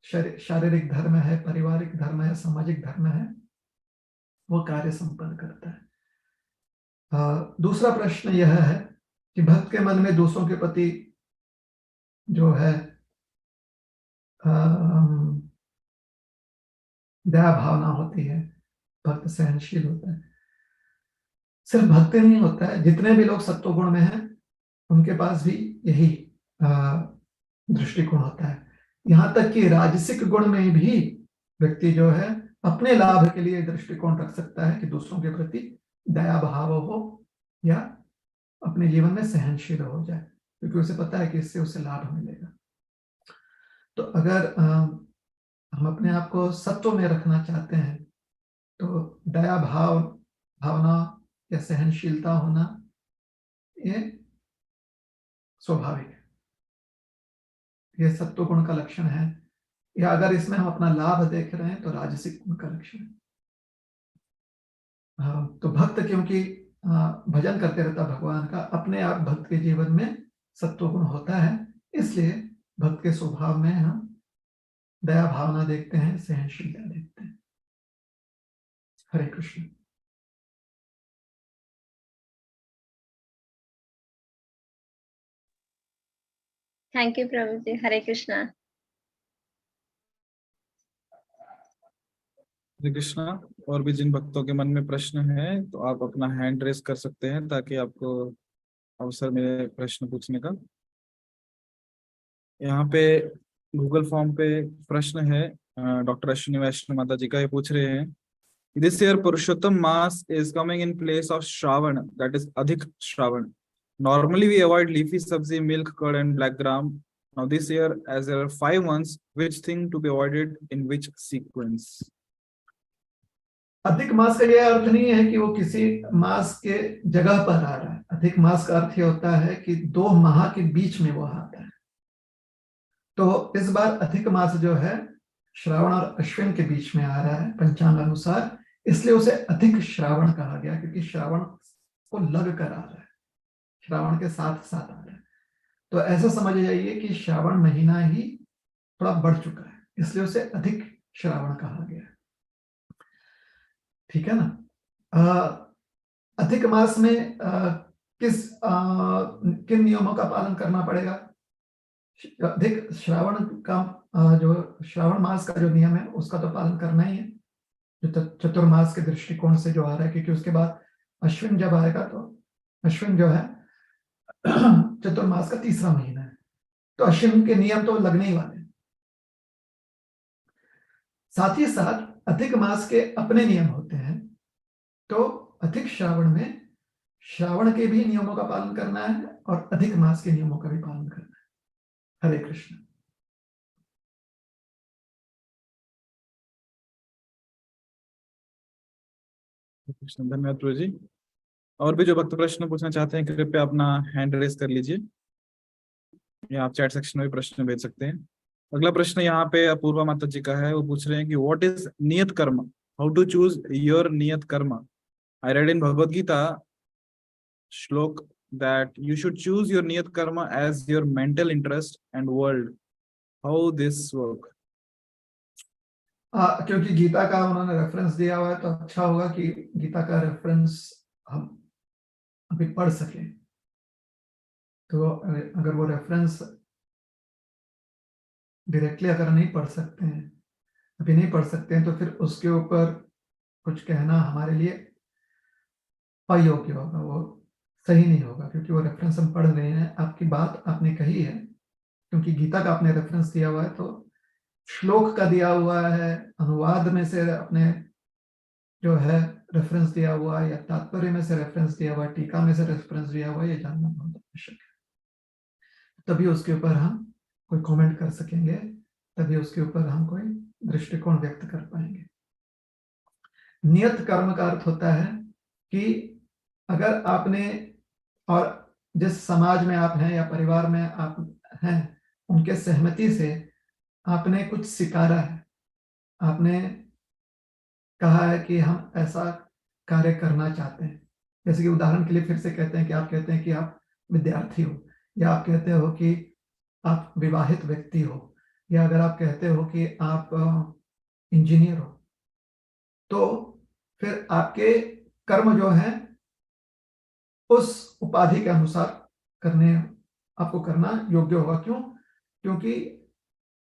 शारीरिक धर्म है, पारिवारिक धर्म है, सामाजिक धर्म है, वो कार्य संपन्न करता है। दूसरा प्रश्न यह है कि भक्त के मन में दूसरों के प्रति जो है दया भावना होती है, भक्त सहनशील होता है। सिर्फ भक्त नहीं होता है, जितने भी लोग सत्वगुण में हैं उनके पास भी यही दृष्टिकोण होता है। यहाँ तक कि राजसिक गुण में भी व्यक्ति जो है अपने लाभ के लिए दृष्टिकोण रख सकता है कि दूसरों के प्रति दया भाव हो या अपने जीवन में सहनशील हो जाए, क्योंकि उसे पता है कि इससे उसे लाभ मिलेगा। तो अगर हम अपने आप को सत्व में रखना चाहते हैं तो दया भावना या सहनशीलता होना ये स्वाभाविक है, ये सत्व गुण का लक्षण है। या अगर इसमें हम अपना लाभ देख रहे हैं तो राजसिक गुण का लक्षण है। तो भक्त क्योंकि भजन करते रहता भगवान का, अपने आप भक्त के जीवन में सत्व गुण होता है, इसलिए भक्त के स्वभाव में हम दया भावना देखते हैं, सहनशीलता देखते हैं। हरे कृष्ण। थैंक यू प्रभु जी। हरे कृष्णा। हरे कृष्णा। और भी जिन भक्तों के मन में प्रश्न है तो आप अपना हैंड रेस कर सकते हैं ताकि आपको अवसर मिले प्रश्न पूछने का। यहाँ पे गूगल फॉर्म पे प्रश्न है, डॉक्टर अश्विनी वैष्णव माता जी का। ये पूछ रहे हैं, this year Purushottam mass is coming in place of Shravan, that is अधिक Shravan. Normally we avoid leafy sabzi, milk, curd and black gram. Now this year, as there are 5 months, which thing to be avoided in which sequence? अधिक मास का यह अर्थ नहीं है कि वो किसी मास के जगह पर आ रहा है। अधिक मास का अर्थ ये होता है कि 2 माह के बीच में वो आता है। तो इस बार अधिक मास जो है श्रावण और अश्विन के बीच में आ रहा है पंचांग अनुसार, इसलिए उसे अधिक श्रावण कहा गया, क्योंकि श्रावण को लग कर आ रहा है, श्रावण के साथ साथ आ रहा है। तो ऐसा समझ जाइए कि श्रावण महीना ही थोड़ा बढ़ चुका है, इसलिए उसे अधिक श्रावण कहा गया। ठीक है ना। अधिक मास में किन नियमों का पालन करना पड़ेगा? अधिक श्रावण का जो श्रावण मास का जो नियम है उसका तो पालन करना ही है, जो चतुर्मास के दृष्टिकोण से जो आ रहा है, क्योंकि उसके बाद अश्विन जब आएगा तो अश्विन जो है चतुर्मास का तीसरा महीना है, तो अश्विन के नियम तो लगने ही वाले हैं। साथ ही साथ अधिक मास के अपने नियम होते हैं, तो अधिक श्रावण में श्रावण के भी नियमों का पालन करना है और अधिक मास के नियमों का भी पालन करना है। हरे कृष्ण। धन्यवाद प्रभु जी। और भी जो भक्त प्रश्न पूछना चाहते हैं कृपया अपना हैंड रेस कर लीजिए, या आप चैट सेक्शन में भी प्रश्न भेज सकते हैं। अगला प्रश्न यहाँ पे अपूर्वा माता जी का है। वो पूछ रहे हैं कि व्हाट इज नियत कर्म, हाउ टू चूज योर नियत कर्म। आई रेड इन भगवद गीता श्लोक that you should choose your niyat karma as your mental interest and world. How this work? क्योंकि गीता का उन्होंने रेफरेंस दिया हुआ है तो अच्छा होगा कि गीता का रेफरेंस हम अभी पढ़ सके। तो अगर वो रेफरेंस डायरेक्टली अगर नहीं पढ़ सकते हैं, अभी नहीं पढ़ सकते हैं, तो फिर उसके ऊपर कुछ कहना हमारे लिए अयोग्य होगा, वो सही नहीं होगा, क्योंकि वो रेफरेंस हम पढ़ रहे हैं। आपकी बात आपने कही है, क्योंकि गीता का आपने रेफरेंस दिया हुआ है, तो श्लोक का दिया हुआ है, अनुवाद में से अपने जो है रेफरेंस दिया हुआ है, या तात्पर्य में से रेफरेंस दिया हुआ है, टीका में से रेफरेंस दिया हुआ है, ये जानना बहुत आवश्यक है, तभी उसके ऊपर हम कोई कमेंट कर सकेंगे, तभी उसके ऊपर हम कोई दृष्टिकोण व्यक्त कर पाएंगे। नियत कर्म का अर्थ होता है कि अगर आपने, और जिस समाज में आप हैं या परिवार में आप हैं, उनके सहमति से आपने कुछ स्वीकारा है, आपने कहा है कि हम ऐसा कार्य करना चाहते हैं। जैसे कि उदाहरण के लिए फिर से कहते हैं कि आप कहते हैं कि आप विद्यार्थी हो, या आप कहते हो कि आप विवाहित व्यक्ति हो, या अगर आप कहते हो कि आप इंजीनियर हो, तो फिर आपके कर्म जो है उस उपाधि के अनुसार करने, आपको करना योग्य होगा। क्यों? क्योंकि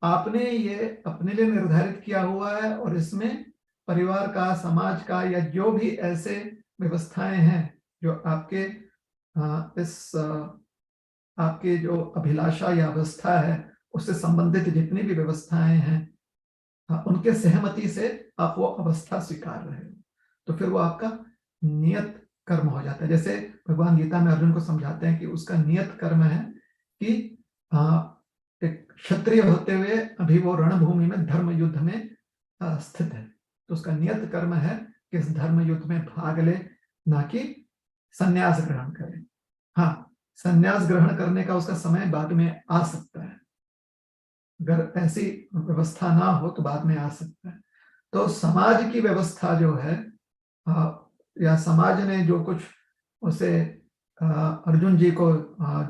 आपने ये अपने लिए निर्धारित किया हुआ है, और इसमें परिवार का, समाज का, या जो भी ऐसे व्यवस्थाएं हैं जो आपके आपके जो अभिलाषा या अवस्था है उससे संबंधित जितनी भी व्यवस्थाएं हैं, उनके सहमति से आप वो अवस्था स्वीकार रहे हो, तो फिर वो आपका नियत कर्म हो जाता है। जैसे भगवान गीता में अर्जुन को समझाते हैं कि उसका नियत कर्म है कि एक क्षत्रिय होते हुए अभी वो रणभूमि में धर्म युद्ध में स्थित है, तो उसका नियत कर्म है कि इस धर्म युद्ध में भाग ले, ना कि संन्यास ग्रहण करे। हाँ, संन्यास ग्रहण करने का उसका समय बाद में आ सकता है, अगर ऐसी व्यवस्था ना हो तो बाद में आ सकता है। तो समाज की व्यवस्था जो है, या समाज ने जो कुछ उसे अर्जुन जी को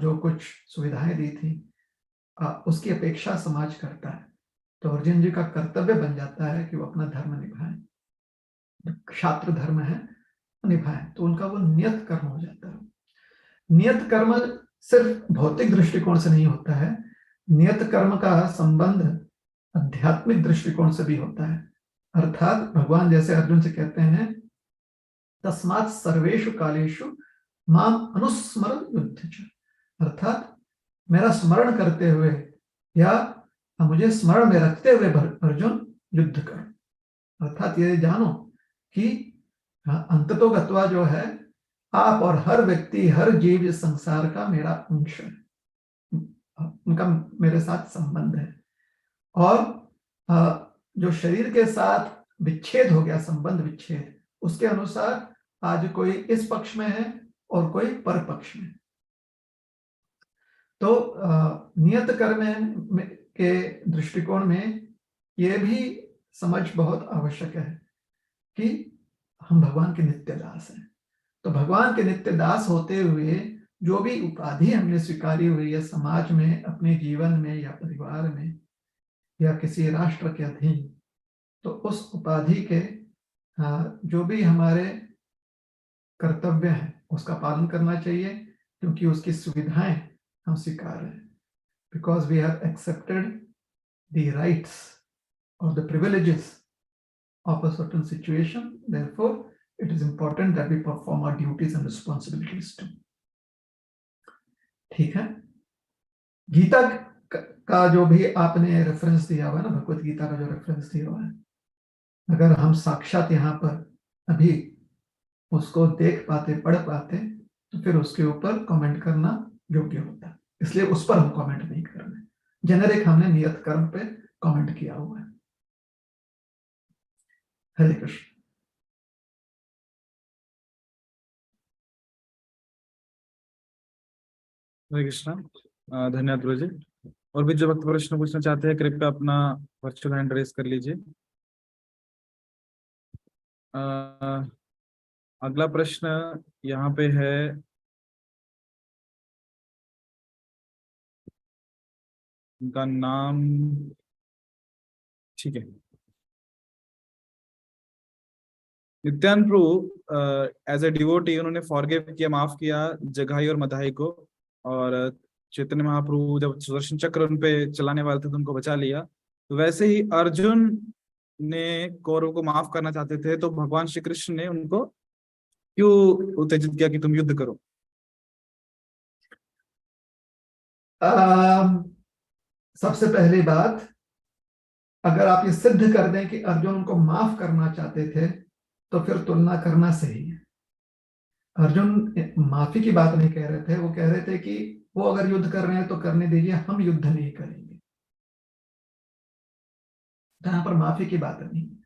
जो कुछ सुविधाएं दी थी, उसकी अपेक्षा समाज करता है, तो अर्जुन जी का कर्तव्य बन जाता है कि वो अपना धर्म निभाएं, क्षात्र धर्म है निभाएं, तो उनका वो नियत कर्म हो जाता है। नियत कर्म सिर्फ भौतिक दृष्टिकोण से नहीं होता है, नियत कर्म का संबंध आध्यात्मिक दृष्टिकोण से भी होता है। अर्थात भगवान जैसे अर्जुन से कहते हैं, तस्मात् सर्वेषु कालेषु माम अनुस्मर युद्ध च, अर्थात मेरा स्मरण करते हुए या मुझे स्मरण में रखते हुए अर्जुन युद्ध कर। अर्थात ये जानो कि अंततोगत्वा जो है, आप और हर व्यक्ति, हर जीव इस संसार का मेरा अंश है, उनका मेरे साथ संबंध है। और जो शरीर के साथ विच्छेद हो गया, संबंध विच्छेद, उसके अनुसार आज कोई इस पक्ष में है और कोई पर पक्ष में। तो नियत कर्म के दृष्टिकोण में ये भी समझ बहुत आवश्यक है कि हम भगवान के नित्य दास हैं। तो भगवान के नित्य दास होते हुए जो भी उपाधि हमने स्वीकारी हुई है समाज में, अपने जीवन में या परिवार में या किसी राष्ट्र के अधीन, तो उस उपाधि के जो भी हमारे कर्तव्य हैं उसका पालन करना चाहिए, क्योंकि उसकी सुविधाएं हम स्वीकार रहे हैं। Because we have accepted the rights और the privileges of a certain situation, therefore it is important that we perform our duties and responsibilities too. ठीक है, गीता का जो भी आपने रेफरेंस दिया हुआ है ना, भगवत गीता का जो रेफरेंस दिया हुआ है, अगर हम साक्षात यहाँ पर अभी उसको देख पाते, पढ़ पाते, तो फिर उसके ऊपर कमेंट करना योग्य होता है। इसलिए उस पर हम कमेंट नहीं कर रहे, जेनेरिक हमने नियत कर्म पे कमेंट किया हुआ है। हरे कृष्ण। हरे कृष्णा। धन्यवाद गुरु जी। और भी जो भक्त प्रश्न पूछना चाहते हैं कृपया अपना वर्चुअल हैंड रेज कर लीजिए। अगला प्रश्न यहाँ पे है, उनका नाम, ठीक है, नित्यानंद प्रभु एज ए डिवोटी उन्होंने फॉरगिव किया, माफ किया जगाई और मदाही को, और चैतन्य महाप्रभु जब सुदर्शन चक्र उन पे चलाने वाले थे तो उनको बचा लिया। तो वैसे ही अर्जुन ने कौरव को माफ करना चाहते थे, तो भगवान श्री कृष्ण ने उनको क्यों उत्तेजित किया कि तुम युद्ध करो? सबसे पहली बात, अगर आप ये सिद्ध कर दें कि अर्जुन उनको माफ करना चाहते थे, तो फिर तुलना करना सही है। अर्जुन माफी की बात नहीं कह रहे थे, वो कह रहे थे कि वो अगर युद्ध कर रहे हैं तो करने दीजिए, हम युद्ध नहीं करेंगे। तो यहाँ पर माफी की बात नहीं है।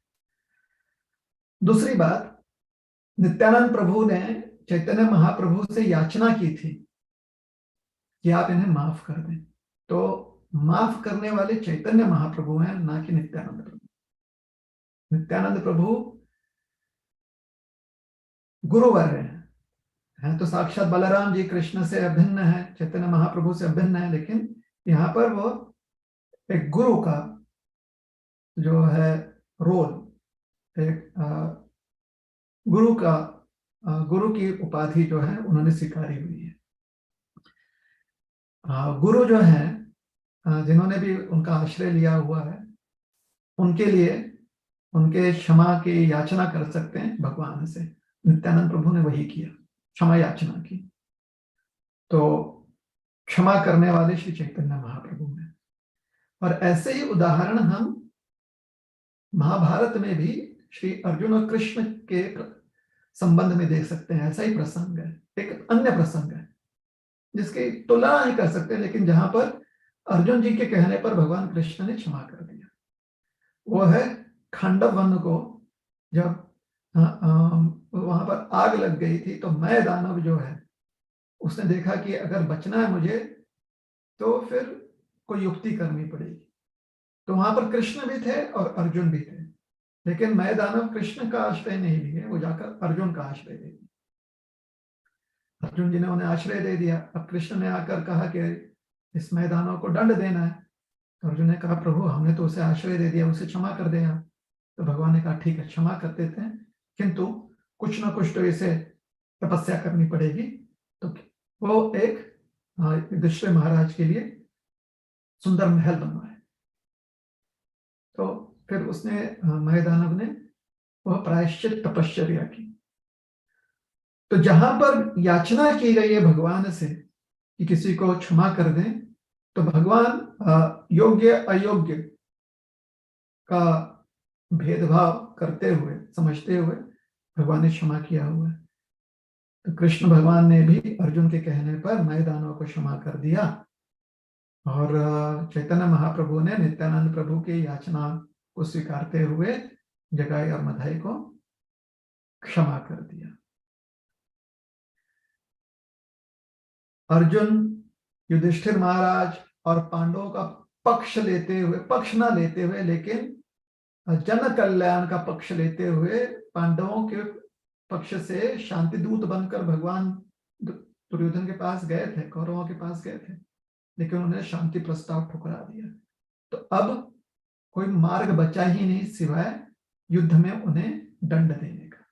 दूसरी बात, नित्यानंद प्रभु ने चैतन्य महाप्रभु से याचना की थी कि आप इन्हें माफ कर दें। तो माफ करने वाले चैतन्य महाप्रभु हैं, ना कि नित्यानंद प्रभु। नित्यानंद प्रभु गुरुवर हैं तो साक्षात बलराम जी कृष्ण से अभिन्न है, चैतन्य महाप्रभु से अभिन्न है, लेकिन यहाँ पर वो एक गुरु का जो है रोल, एक गुरु की उपाधि जो है उन्होंने स्वीकारी हुई है। गुरु जो है, जिन्होंने भी उनका आश्रय लिया हुआ है, उनके लिए उनके क्षमा की याचना कर सकते हैं भगवान से। नित्यानंद प्रभु ने वही किया, क्षमा याचना की। तो क्षमा करने वाले श्री चैतन्य महाप्रभु हैं। और ऐसे ही उदाहरण हम महाभारत में भी श्री अर्जुन और कृष्ण के संबंध में देख सकते हैं। ऐसा ही प्रसंग है, एक अन्य प्रसंग है जिसकी तुलना नहीं कर सकते, लेकिन जहां पर अर्जुन जी के कहने पर भगवान कृष्ण ने क्षमा कर दिया। वो है खांडव वन को जब वहां पर आग लग गई थी, तो मैं दानव जो है उसने देखा कि अगर बचना है मुझे तो फिर कोई युक्ति करनी पड़ेगी। तो वहां पर कृष्ण भी थे और अर्जुन भी थे, लेकिन मैं दानव कृष्ण का आश्रय नहीं लिए, वो जाकर अर्जुन का आश्रय ले लिया। अर्जुन जी ने उन्हें आश्रय दे दिया। अब कृष्ण ने आकर कहा कि इस मैदानों को दंड देना है। तो अर्जुन ने कहा प्रभु हमने तो उसे आश्रय दे दिया, उसे क्षमा कर दे आप। तो भगवान ने कहा ठीक है क्षमा कर देते हैं, किंतु कुछ ना कुछ तो इसे तपस्या करनी पड़ेगी। तो वो एक युधिष्ठिर महाराज के लिए सुंदर महल बनवाया। तो फिर उसने महदानव ने वह प्रायश्चित तपश्चर्या की। तो जहां पर याचना की गई है भगवान से कि किसी को क्षमा कर दें, तो भगवान योग्य अयोग्य का भेदभाव करते हुए, समझते हुए भगवान ने क्षमा किया हुआ है। तो कृष्ण भगवान ने भी अर्जुन के कहने पर मैदानों को क्षमा कर दिया, और चैतन्य महाप्रभु ने नित्यानंद प्रभु की याचना को स्वीकारते हुए जगाई और मधाई को क्षमा कर दिया। अर्जुन, युधिष्ठिर महाराज और पांडवों का पक्ष ना लेते हुए, लेकिन जन कल्याण का पक्ष लेते हुए पांडवों के पक्ष से शांति दूत बनकर भगवान दुर्योधन के पास गए थे, कौरवों के पास गए थे, लेकिन उन्होंने शांति प्रस्ताव ठुकरा दिया। तो अब कोई मार्ग बचा ही नहीं सिवाय युद्ध में उन्हें दंड देने का।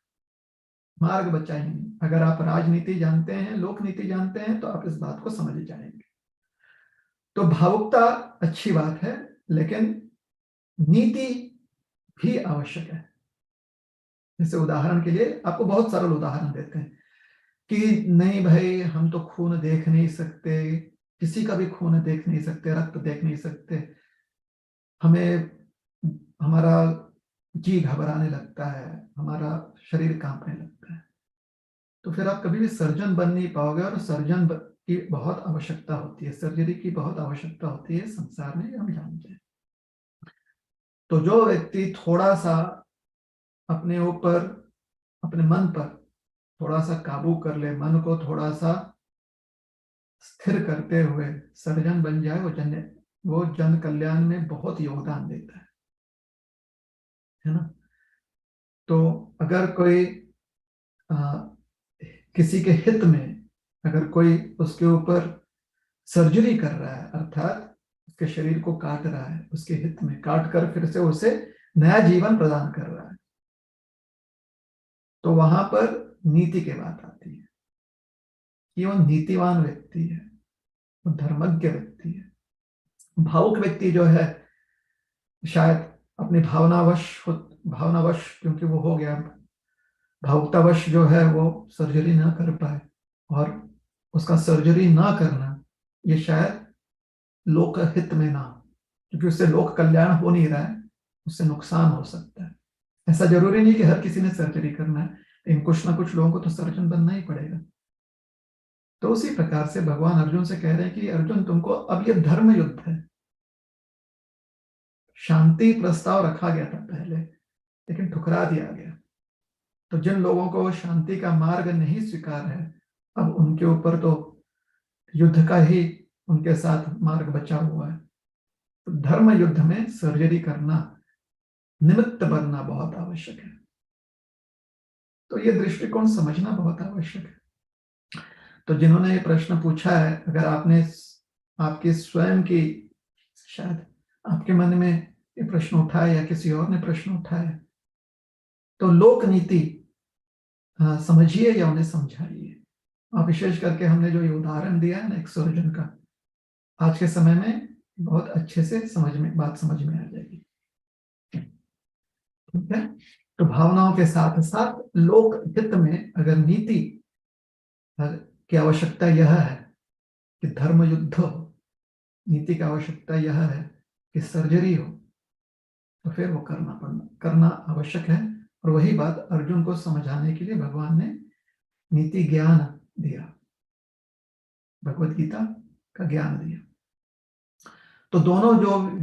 मार्ग बचा ही नहीं। अगर आप राजनीति जानते हैं, लोक नीति जानते हैं, तो आप इस बात को समझ जाएंगे। तो भावुकता अच्छी बात है, लेकिन नीति भी आवश्यक है। जैसे उदाहरण के लिए आपको बहुत सरल उदाहरण देते हैं कि नहीं भाई हम तो खून देख नहीं सकते, किसी का भी खून देख नहीं सकते, रक्त देख नहीं सकते, हमें हमारा जी घबराने लगता है, हमारा शरीर कांपने लगता है। तो फिर आप कभी भी सर्जन बन नहीं पाओगे, और सर्जन की बहुत आवश्यकता होती है, सर्जरी की बहुत आवश्यकता होती है संसार में, हम जानते हैं। तो जो व्यक्ति थोड़ा सा अपने ऊपर, अपने मन पर थोड़ा सा काबू कर ले, मन को थोड़ा सा स्थिर करते हुए सर्जन बन जाए, वो जन कल्याण में बहुत योगदान देता है ना। तो अगर कोई किसी के हित में, अगर कोई उसके ऊपर सर्जरी कर रहा है, अर्थात उसके शरीर को काट रहा है, उसके हित में काट कर फिर से उसे नया जीवन प्रदान कर रहा है, तो वहां पर नीति की बात आती है कि वो नीतिवान व्यक्ति है, वो धर्मज्ञ व्यक्ति है। भावुक व्यक्ति जो है शायद अपनी भावनावश क्योंकि वो हो गया, भावुकतावश जो है वो सर्जरी ना कर पाए, और उसका सर्जरी ना करना ये शायद लोक हित में ना, क्योंकि उससे लोक कल्याण हो नहीं रहा है, उससे नुकसान हो सकता है। ऐसा जरूरी नहीं कि हर किसी ने सर्जरी करना है, लेकिन कुछ ना कुछ लोगों को तो सर्जन बनना ही पड़ेगा। तो उसी प्रकार से भगवान अर्जुन से कह रहे हैं कि अर्जुन तुमको अब ये धर्म युद्ध है, शांति प्रस्ताव रखा गया था पहले, लेकिन ठुकरा दिया गया। तो जिन लोगों को शांति का मार्ग नहीं स्वीकार है, अब उनके ऊपर तो युद्ध का ही उनके साथ मार्ग बचा हुआ है। तो धर्म युद्ध में सर्जरी करना, निमित्त बनना बहुत आवश्यक है। तो ये दृष्टिकोण समझना बहुत आवश्यक है। तो जिन्होंने ये प्रश्न पूछा है, अगर आपने आपकी स्वयं की, शायद आपके मन में ये प्रश्न उठाया या किसी और ने प्रश्न उठाया, तो लोक नीति समझिए या उन्हें समझाइए। और विशेष करके हमने जो ये उदाहरण दिया है ना एक सर्जन का, आज के समय में बहुत अच्छे से बात समझ में आ जाएगी। ठीक है, तो भावनाओं के साथ साथ लोक हित में अगर नीति की आवश्यकता यह है कि धर्म युद्ध हो, नीति की आवश्यकता यह है कि सर्जरी हो, तो फिर वो करना आवश्यक है। और वही बात अर्जुन को समझाने के लिए भगवान ने नीति ज्ञान दिया, भगवत गीता का ज्ञान दिया। तो दोनों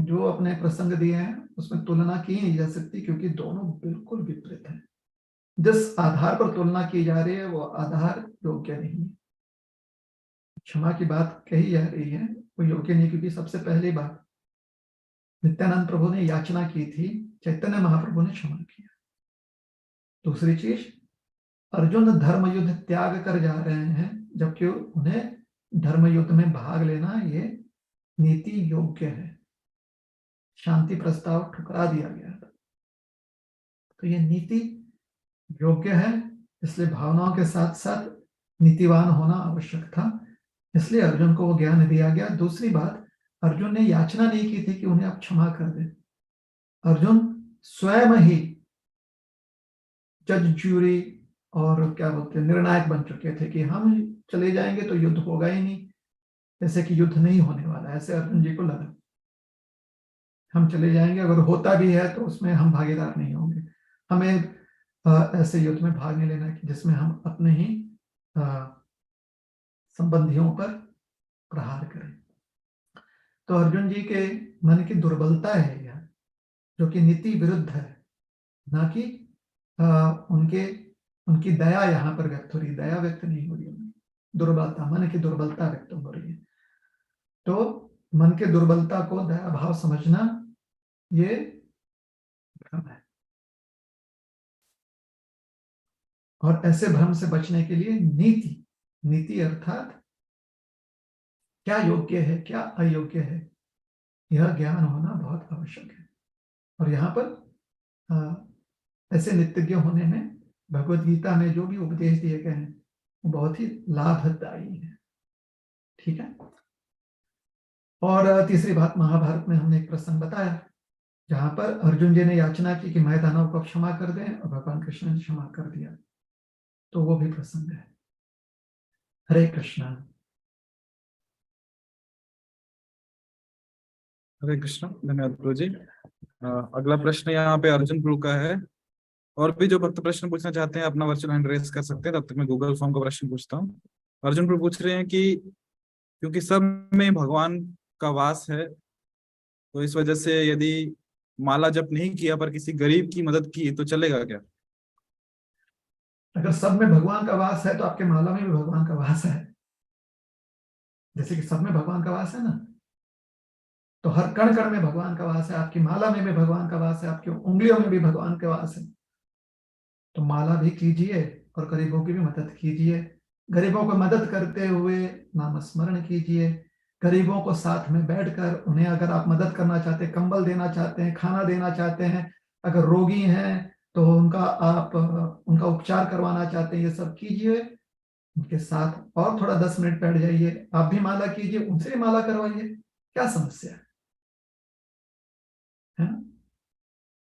जो अपने प्रसंग दिए हैं उसमें तुलना की नहीं जा सकती, क्योंकि दोनों बिल्कुल विपरीत हैं। जिस आधार पर तुलना की जा रही है वो आधार योग्य नहीं है। क्षमा की बात कही जा रही है वो योग्य नहीं, क्योंकि सबसे पहली बात नित्यानंद प्रभु ने याचना की थी, चैतन्य महाप्रभु ने क्षमा किया। दूसरी चीज, अर्जुन धर्म युद्ध त्याग कर जा रहे हैं, जबकि उन्हें धर्म युद्ध में भाग लेना ये नीति योग्य है। शांति प्रस्ताव ठुकरा दिया गया था, तो ये नीति योग्य है, इसलिए भावनाओं के साथ साथ नीतिवान होना आवश्यक था, इसलिए अर्जुन को वो ज्ञान दिया गया। दूसरी बात, अर्जुन ने याचना नहीं की थी कि उन्हें आप क्षमा कर दें। अर्जुन स्वयं ही जज, ज्यूरी और क्या बोलते हैं निर्णायक बन चुके थे कि हम चले जाएंगे तो युद्ध होगा ही नहीं, जैसे कि युद्ध नहीं होने वाला, ऐसे अर्जुन जी को लगा। हम चले जाएंगे, अगर होता भी है तो उसमें हम भागीदार नहीं होंगे, हमें ऐसे युद्ध में भाग नहीं लेना जिसमें हम अपने ही संबंधियों पर प्रहार करें। तो अर्जुन जी के मन की दुर्बलता है यह, जो कि नीति विरुद्ध है, ना कि उनकी दया यहाँ पर व्यक्त हो रही, दया व्यक्त नहीं हो रही, दुर्बलता, मन की दुर्बलता व्यक्त हो रही है। तो मन के दुर्बलता को दया भाव समझना ये भ्रम है, और ऐसे भ्रम से बचने के लिए नीति अर्थात क्या योग्य है क्या अयोग्य है, यह ज्ञान होना बहुत आवश्यक है। और यहाँ पर ऐसे नित्यज्ञ होने में भगवत गीता में जो भी उपदेश दिए गए हैं वो बहुत ही लाभदायी है। ठीक है, और तीसरी बात, महाभारत में हमने एक प्रसंग बताया जहां पर अर्जुन जी ने याचना की कि मैं दानव को क्षमा कर दें, और भगवान कृष्ण ने क्षमा कर दिया, तो वो भी प्रसंग है। हरे कृष्णा। हरे कृष्ण, धन्यवाद प्रभु जी। अगला प्रश्न यहाँ पे अर्जुन प्रभु का है। और भी जो भक्त प्रश्न पूछना चाहते हैं अपना वर्चुअल हैंड रेज कर सकते हैं, तब तक मैं गूगल फॉर्म का प्रश्न पूछता हूँ। अर्जुन प्रभु पूछ रहे हैं कि क्योंकि सब में भगवान का वास है, तो इस वजह से यदि माला जप नहीं किया पर किसी गरीब की मदद की तो चलेगा क्या? अगर सब में भगवान का वास है तो आपके माला में भी भगवान का वास है। जैसे कि सब में भगवान का वास है ना, तो हर कण कण में भगवान का वास है, आपकी माला में भी भगवान का वास है, आपकी उंगलियों में भी भगवान का वास है। तो माला भी कीजिए और गरीबों की भी मदद कीजिए। गरीबों को मदद करते हुए नाम स्मरण कीजिए। गरीबों को साथ में बैठकर उन्हें अगर आप मदद करना चाहते हैं, कंबल देना चाहते हैं, खाना देना चाहते हैं, अगर रोगी हैं तो उनका उपचार करवाना चाहते हैं, ये सब कीजिए। उनके साथ और थोड़ा 10 मिनट बैठ जाइए, आप भी माला कीजिए, उनसे भी माला करवाइए, क्या समस्या है ना?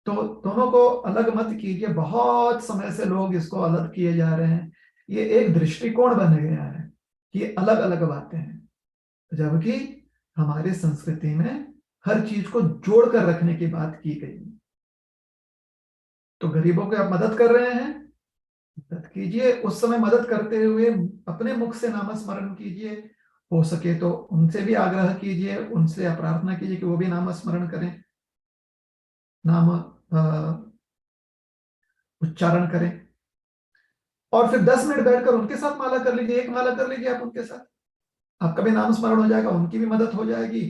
तो दोनों को अलग मत कीजिए। बहुत समय से लोग इसको अलग किए जा रहे हैं, ये एक दृष्टिकोण बन गया है कि अलग अलग बातें हैं, जबकि हमारी संस्कृति में हर चीज को जोड़कर रखने की बात की गई है। तो गरीबों की आप मदद कर रहे हैं, मदद कीजिए। उस समय मदद करते हुए अपने मुख से नाम स्मरण कीजिए, हो सके तो उनसे भी आग्रह कीजिए, उनसे प्रार्थना कीजिए कि वो भी नाम स्मरण करें। नाम उच्चारण करें, और फिर 10 मिनट बैठकर उनके साथ माला कर लीजिए। एक माला कर लीजिए आप उनके साथ, आपका भी नाम स्मरण हो जाएगा, उनकी भी मदद हो जाएगी,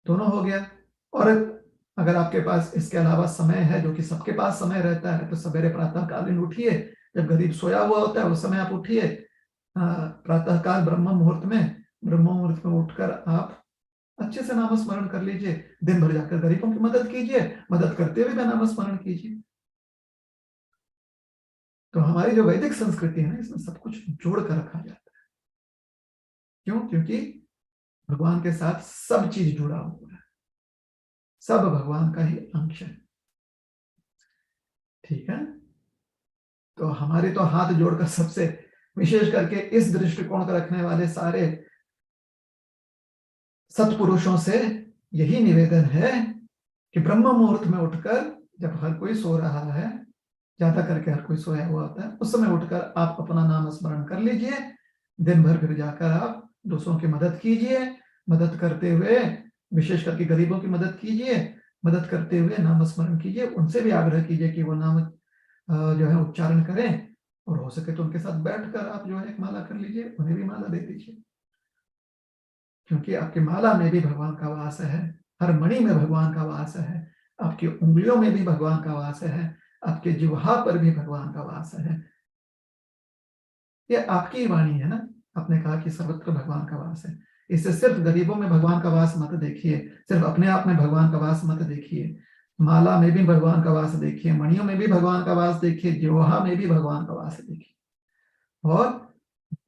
दोनों हो गया। और अगर आपके पास इसके अलावा समय है, जो कि सबके पास समय रहता है, तो सवेरे प्रातःकालीन उठिए, जब गरीब सोया हुआ होता है उस समय आप उठिए, प्रातःकाल ब्रह्म मुहूर्त में उठकर आप अच्छे से नाम स्मरण कर लीजिए। दिन भर जाकर गरीबों की मदद कीजिए, मदद करते हुए भी नाम स्मरण कीजिए। तो हमारी जो वैदिक संस्कृति है ना, इसमें सब कुछ जोड़ कर रखा जाता है। क्यों? क्योंकि भगवान के साथ सब चीज जुड़ा हुआ है, सब भगवान का ही अंश है। ठीक है, तो हमारे तो हाथ जोड़कर सबसे, विशेष करके इस दृष्टिकोण का रखने वाले सारे सत्पुरुषों से यही निवेदन है कि ब्रह्म मुहूर्त में उठकर, जब हर कोई सो रहा है, ज्यादा करके हर कोई सोया हुआ होता है, उस समय उठकर आप अपना नाम स्मरण कर लीजिए। दिन भर फिर जाकर आप दूसरों की मदद कीजिए, मदद करते हुए विशेष करके गरीबों की मदद कीजिए, मदद करते हुए नाम स्मरण कीजिए। उनसे भी आग्रह कीजिए कि वो नाम जो है उच्चारण करें, और हो सके तो उनके साथ बैठकर आप जो है एक माला कर लीजिए, उन्हें भी माला दे दीजिए, क्योंकि आपकी माला में भी भगवान का वास है, हर मणि में भगवान का वास है, आपकी उंगलियों में भी भगवान का वास है, आपके जिह्वा पर भी भगवान का वास है। ये आपकी ही वाणी है ना, आपने कहा कि सर्वत्र भगवान का वास है। इससे सिर्फ गरीबों में भगवान का वास मत देखिए, सिर्फ अपने आप में भगवान का वास मत देखिए, माला में भी भगवान का वास देखिए, मणियों में भी भगवान का वास देखिए, जिह्वा में भी भगवान का वास देखिए, और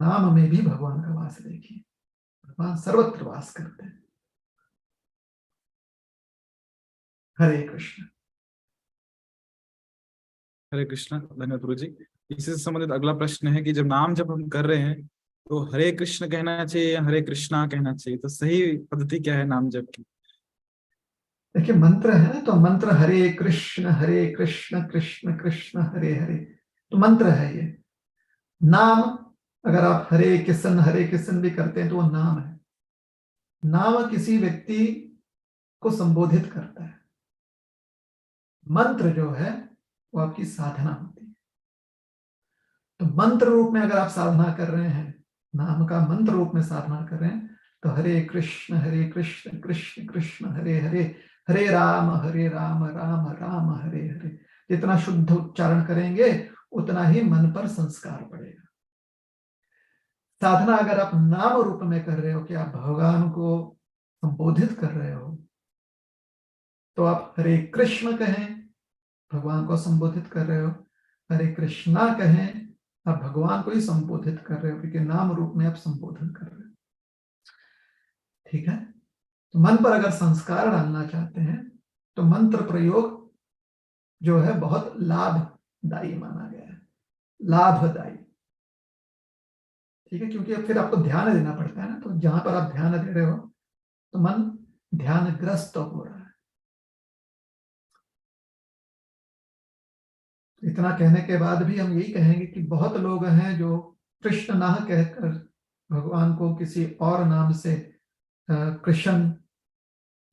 नाम में भी भगवान का वास देखिए। भगवान सर्वत्र वास करते हैं। हरे कृष्ण। हरे कृष्ण। धन्यवाद गुरु जी। इसी से संबंधित अगला प्रश्न है कि जब नाम जब हम कर रहे हैं तो हरे कृष्ण कहना चाहिए या हरे कृष्णा कहना चाहिए, तो सही पद्धति क्या है नाम जप की? देखिए मंत्र है ना, तो मंत्र हरे कृष्ण कृष्ण कृष्ण हरे हरे, तो मंत्र है ये। नाम अगर आप हरे किशन भी करते हैं तो वो नाम है। नाम किसी व्यक्ति को संबोधित करता है, मंत्र जो है वो आपकी साधना होती है। तो मंत्र रूप में अगर आप साधना कर रहे हैं, नाम का मंत्र रूप में साधना कर रहे हैं, तो हरे कृष्ण कृष्ण कृष्ण हरे हरे, हरे राम राम राम हरे हरे, जितना शुद्ध उच्चारण करेंगे उतना ही मन पर संस्कार पड़ेगा। साधना अगर आप नाम रूप में कर रहे हो कि आप भगवान को संबोधित कर रहे हो, तो आप हरे कृष्ण कहें, भगवान को संबोधित कर रहे हो, हरे कृष्णा कहें, आप भगवान को ही संबोधित कर रहे हो, क्योंकि नाम रूप में आप संबोधन कर रहे हो। ठीक है, तो मन पर अगर संस्कार डालना चाहते हैं तो मंत्र प्रयोग जो है बहुत लाभदायी माना गया है, लाभदायी। ठीक है, क्योंकि अब फिर आपको ध्यान देना पड़ता है ना, तो जहां पर आप ध्यान दे रहे हो तो मन ध्यानग्रस्त हो रहा है। इतना कहने के बाद भी हम यही कहेंगे कि बहुत लोग हैं जो कृष्ण ना कहकर भगवान को किसी और नाम से कृष्ण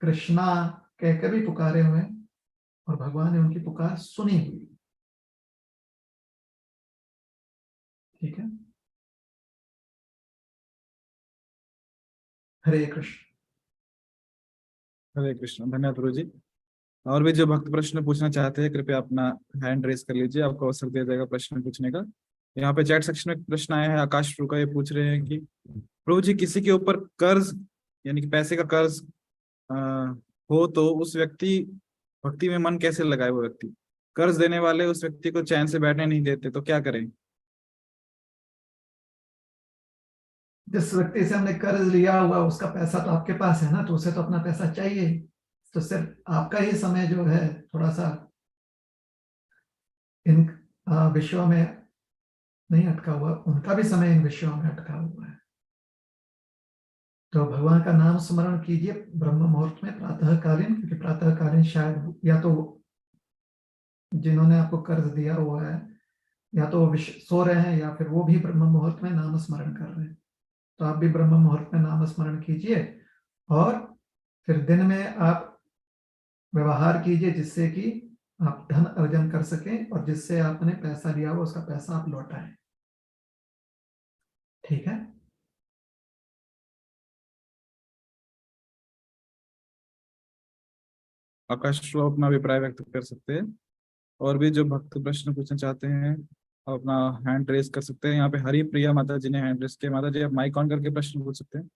कृष्णा कहकर भी पुकारे हुए हैं, और भगवान ने उनकी पुकार सुनी हुई। ठीक है, हरे कृष्ण। हरे कृष्ण। धन्यवाद गुरु जी। और भी जो भक्त प्रश्न पूछना चाहते हैं कृपया अपना हैंड रेस कर लीजिए, आपको अवसर दिया जाएगा प्रश्न पूछने का। यहाँ पे चैट सेक्शन में प्रश्न आया है, आकाश प्रू का, ये पूछ रहे हैं कि प्रभु जी किसी के ऊपर कर्ज यानी कि पैसे का कर्ज हो तो उस व्यक्ति भक्ति में मन कैसे लगाए? वो व्यक्ति कर्ज देने वाले उस व्यक्ति को चैन से बैठने नहीं देते, तो क्या करें? जिस व्यक्ति से हमने कर्ज लिया हुआ उसका पैसा तो आपके पास है ना, तो उसे तो अपना पैसा चाहिए। तो सिर्फ आपका ही समय जो है थोड़ा सा इन विषयों में नहीं अटका हुआ, उनका भी समय इन विषयों में अटका हुआ है। तो भगवान का नाम स्मरण कीजिए ब्रह्म मुहूर्त में, प्रातःकालीन, क्योंकि प्रातःकालीन शायद या तो जिन्होंने आपको कर्ज दिया हुआ है या तो सो रहे हैं, या फिर वो भी ब्रह्म मुहूर्त में नाम स्मरण कर रहे हैं। तो आप भी ब्रह्म मुहूर्त में नाम स्मरण कीजिए, और फिर दिन में आप व्यवहार कीजिए जिससे कि आप धन अर्जन कर सकें और जिससे आपने पैसा लिया हो उसका पैसा आप लौटाएं। ठीक है। आकाश वो अपना अभिप्राय व्यक्त कर सकते हैं। और भी जो भक्त प्रश्न पूछना चाहते हैं आप अपना हैंड रेज कर सकते हैं। यहाँ पे हरि प्रिया माता जी ने हैंड रेज किया। माता जी आप माइक ऑन करके प्रश्न पूछ सकते हैं।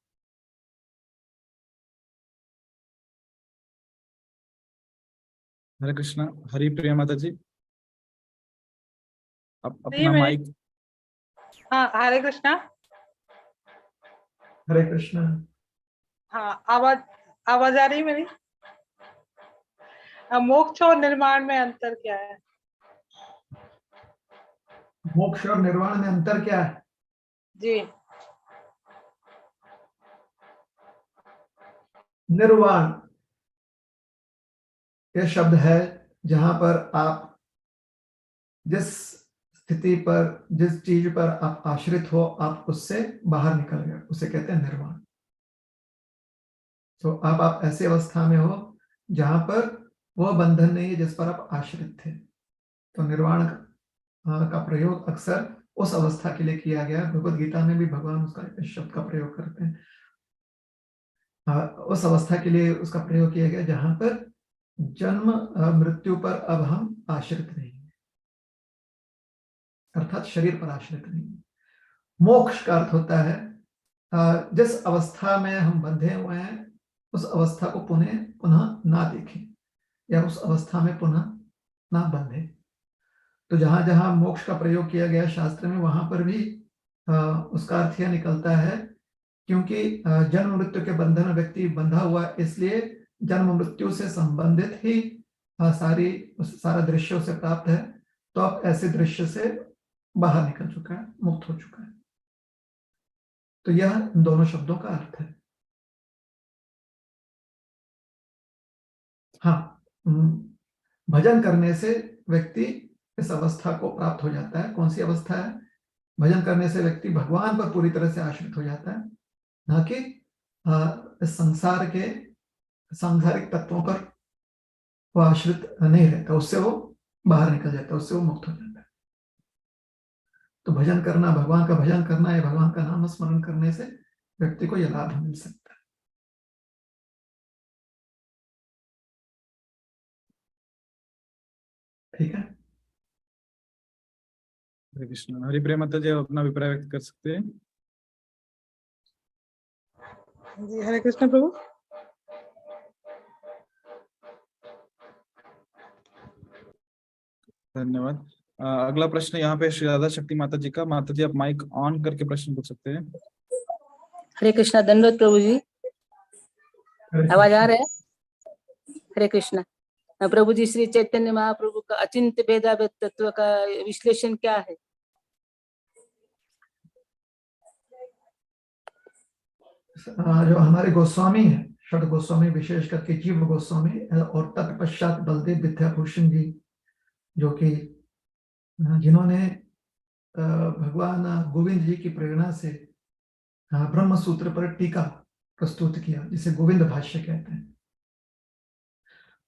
हरे कृष्णा। हरि प्रिया माता जी आप अपना मैं माइक। हाँ, हरे कृष्णा। हरे कृष्ण। हाँ, आवाज आ रही मेरी? मोक्ष और निर्माण में अंतर क्या है? मोक्ष और निर्वाण में अंतर क्या है? जी। निर्वाण यह शब्द है जहां पर आप जिस स्थिति पर, जिस चीज पर आप आश्रित हो, आप उससे बाहर निकल गए, उसे कहते हैं निर्वाण। तो आप ऐसी अवस्था में हो जहां पर वह बंधन नहीं है जिस पर आप आश्रित थे। तो निर्वाण का प्रयोग अक्सर उस अवस्था के लिए किया गया। भगवद गीता में भी भगवान उसका इस शब्द का प्रयोग करते हैं। उस अवस्था के लिए उसका प्रयोग किया गया जहां पर जन्म मृत्यु पर अब हम आश्रित नहीं हैं, अर्थात शरीर पर आश्रित नहीं है। मोक्ष का अर्थ होता है जिस अवस्था में हम बंधे हुए हैं उस अवस्था को पुनः ना देखें या उस अवस्था में पुनः ना बंधे। तो जहां जहां मोक्ष का प्रयोग किया गया शास्त्र में वहां पर भी उसका अर्थ यह निकलता है क्योंकि जन्म मृत्यु के बंधन में व्यक्ति बंधा हुआ, इसलिए जन्म मृत्यु से संबंधित ही सारा दृश्य उसे प्राप्त है। तो अब ऐसे दृश्य से बाहर निकल चुका है, मुक्त हो चुका है। तो यह इन दोनों शब्दों का अर्थ है। हाँ, भजन करने से व्यक्ति इस अवस्था को प्राप्त हो जाता है। कौन सी अवस्था है? भजन करने से व्यक्ति भगवान पर पूरी तरह से आश्रित हो जाता है, ना कि इस संसार के सांसारिक तत्वों पर वो आश्रित नहीं रहता। उससे वो बाहर निकल जाता है, उससे वो मुक्त हो जाता है। तो भजन करना, भगवान का भजन करना या भगवान का नाम स्मरण करने से व्यक्ति को यह लाभ मिल सकता है। ठीक है। हरे कृष्ण। हरि प्रिया माता जी आप अपना अभिप्राय व्यक्त कर सकते हैं। जी, हरे कृष्ण प्रभु। धन्यवाद। अगला प्रश्न यहाँ पे श्री राधा शक्ति माता जी का। माता जी आप माइक ऑन करके प्रश्न पूछ सकते हैं। हरे कृष्णा। दंडोत प्रभु जी। आवाज आ रहा है? हरे कृष्णा। प्रभु जी, श्री चैतन्य महाप्रभु का अचिंत्य भेदाभेद तत्व का विश्लेषण क्या है? जो हमारे गोस्वामी है, षड गोस्वामी, विशेष करके जीव गोस्वामी और तत्पश्चात बलदेव विद्याभूषण जी, जो कि जिन्होंने भगवान गोविंद जी की प्रेरणा से ब्रह्म सूत्र पर टीका प्रस्तुत किया, जिसे गोविंद भाष्य कहते हैं।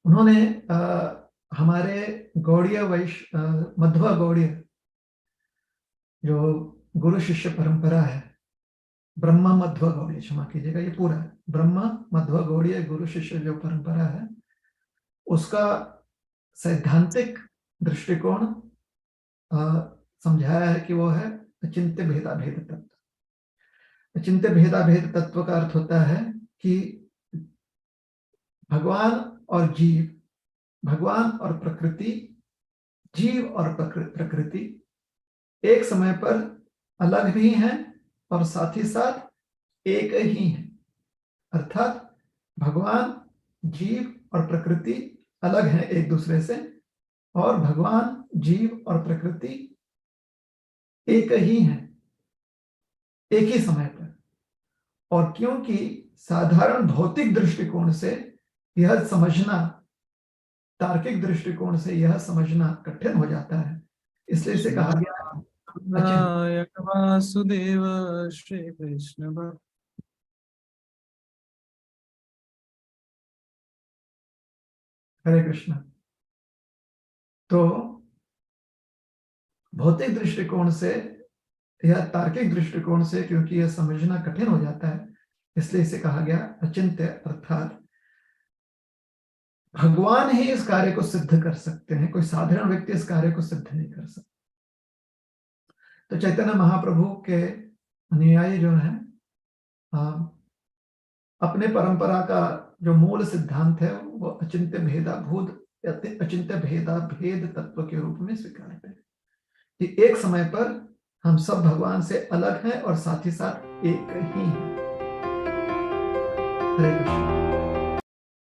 उन्होंने हमारे गौड़ीय मध्व गौड़ीय जो गुरु शिष्य परंपरा है, ब्रह्म मध्व गौड़ीय, क्षमा कीजिएगा, ये पूरा है, ब्रह्म मध्व गौड़ीय गुरु शिष्य जो परंपरा है, उसका सैद्धांतिक दृष्टिकोण समझाया है कि वो है अचिंत्य भेदाभेद तत्व। अचिंत्य भेदाभेद तत्व का अर्थ होता है कि भगवान और जीव, भगवान और प्रकृति, जीव और प्रकृति एक समय पर अलग भी हैं और साथ ही साथ एक ही हैं। अर्थात भगवान, जीव और प्रकृति अलग हैं एक दूसरे से, और भगवान, जीव और प्रकृति एक ही हैं एक ही समय पर। और क्योंकि साधारण भौतिक दृष्टिकोण से यह समझना, तार्किक दृष्टिकोण से यह समझना कठिन हो जाता है, इसलिए इसे कहा गया नायक वासुदेव श्री कृष्ण भक्त। हरे कृष्ण। तो भौतिक दृष्टिकोण से या तार्किक दृष्टिकोण से, क्योंकि यह समझना कठिन हो जाता है, इसलिए इसे कहा गया अचिंत्य, अर्थात भगवान ही इस कार्य को सिद्ध कर सकते हैं, कोई साधारण व्यक्ति इस कार्य को सिद्ध नहीं कर सकता। तो चैतन्य महाप्रभु के अनुयायी जो है, अपने परंपरा का जो मूल सिद्धांत है वो अचिंत्य भेदा भेद तत्व के रूप में स्वीकारते हैं कि एक समय पर हम सब भगवान से अलग हैं और साथ ही साथ एक ही हैं। हरे कृष्ण।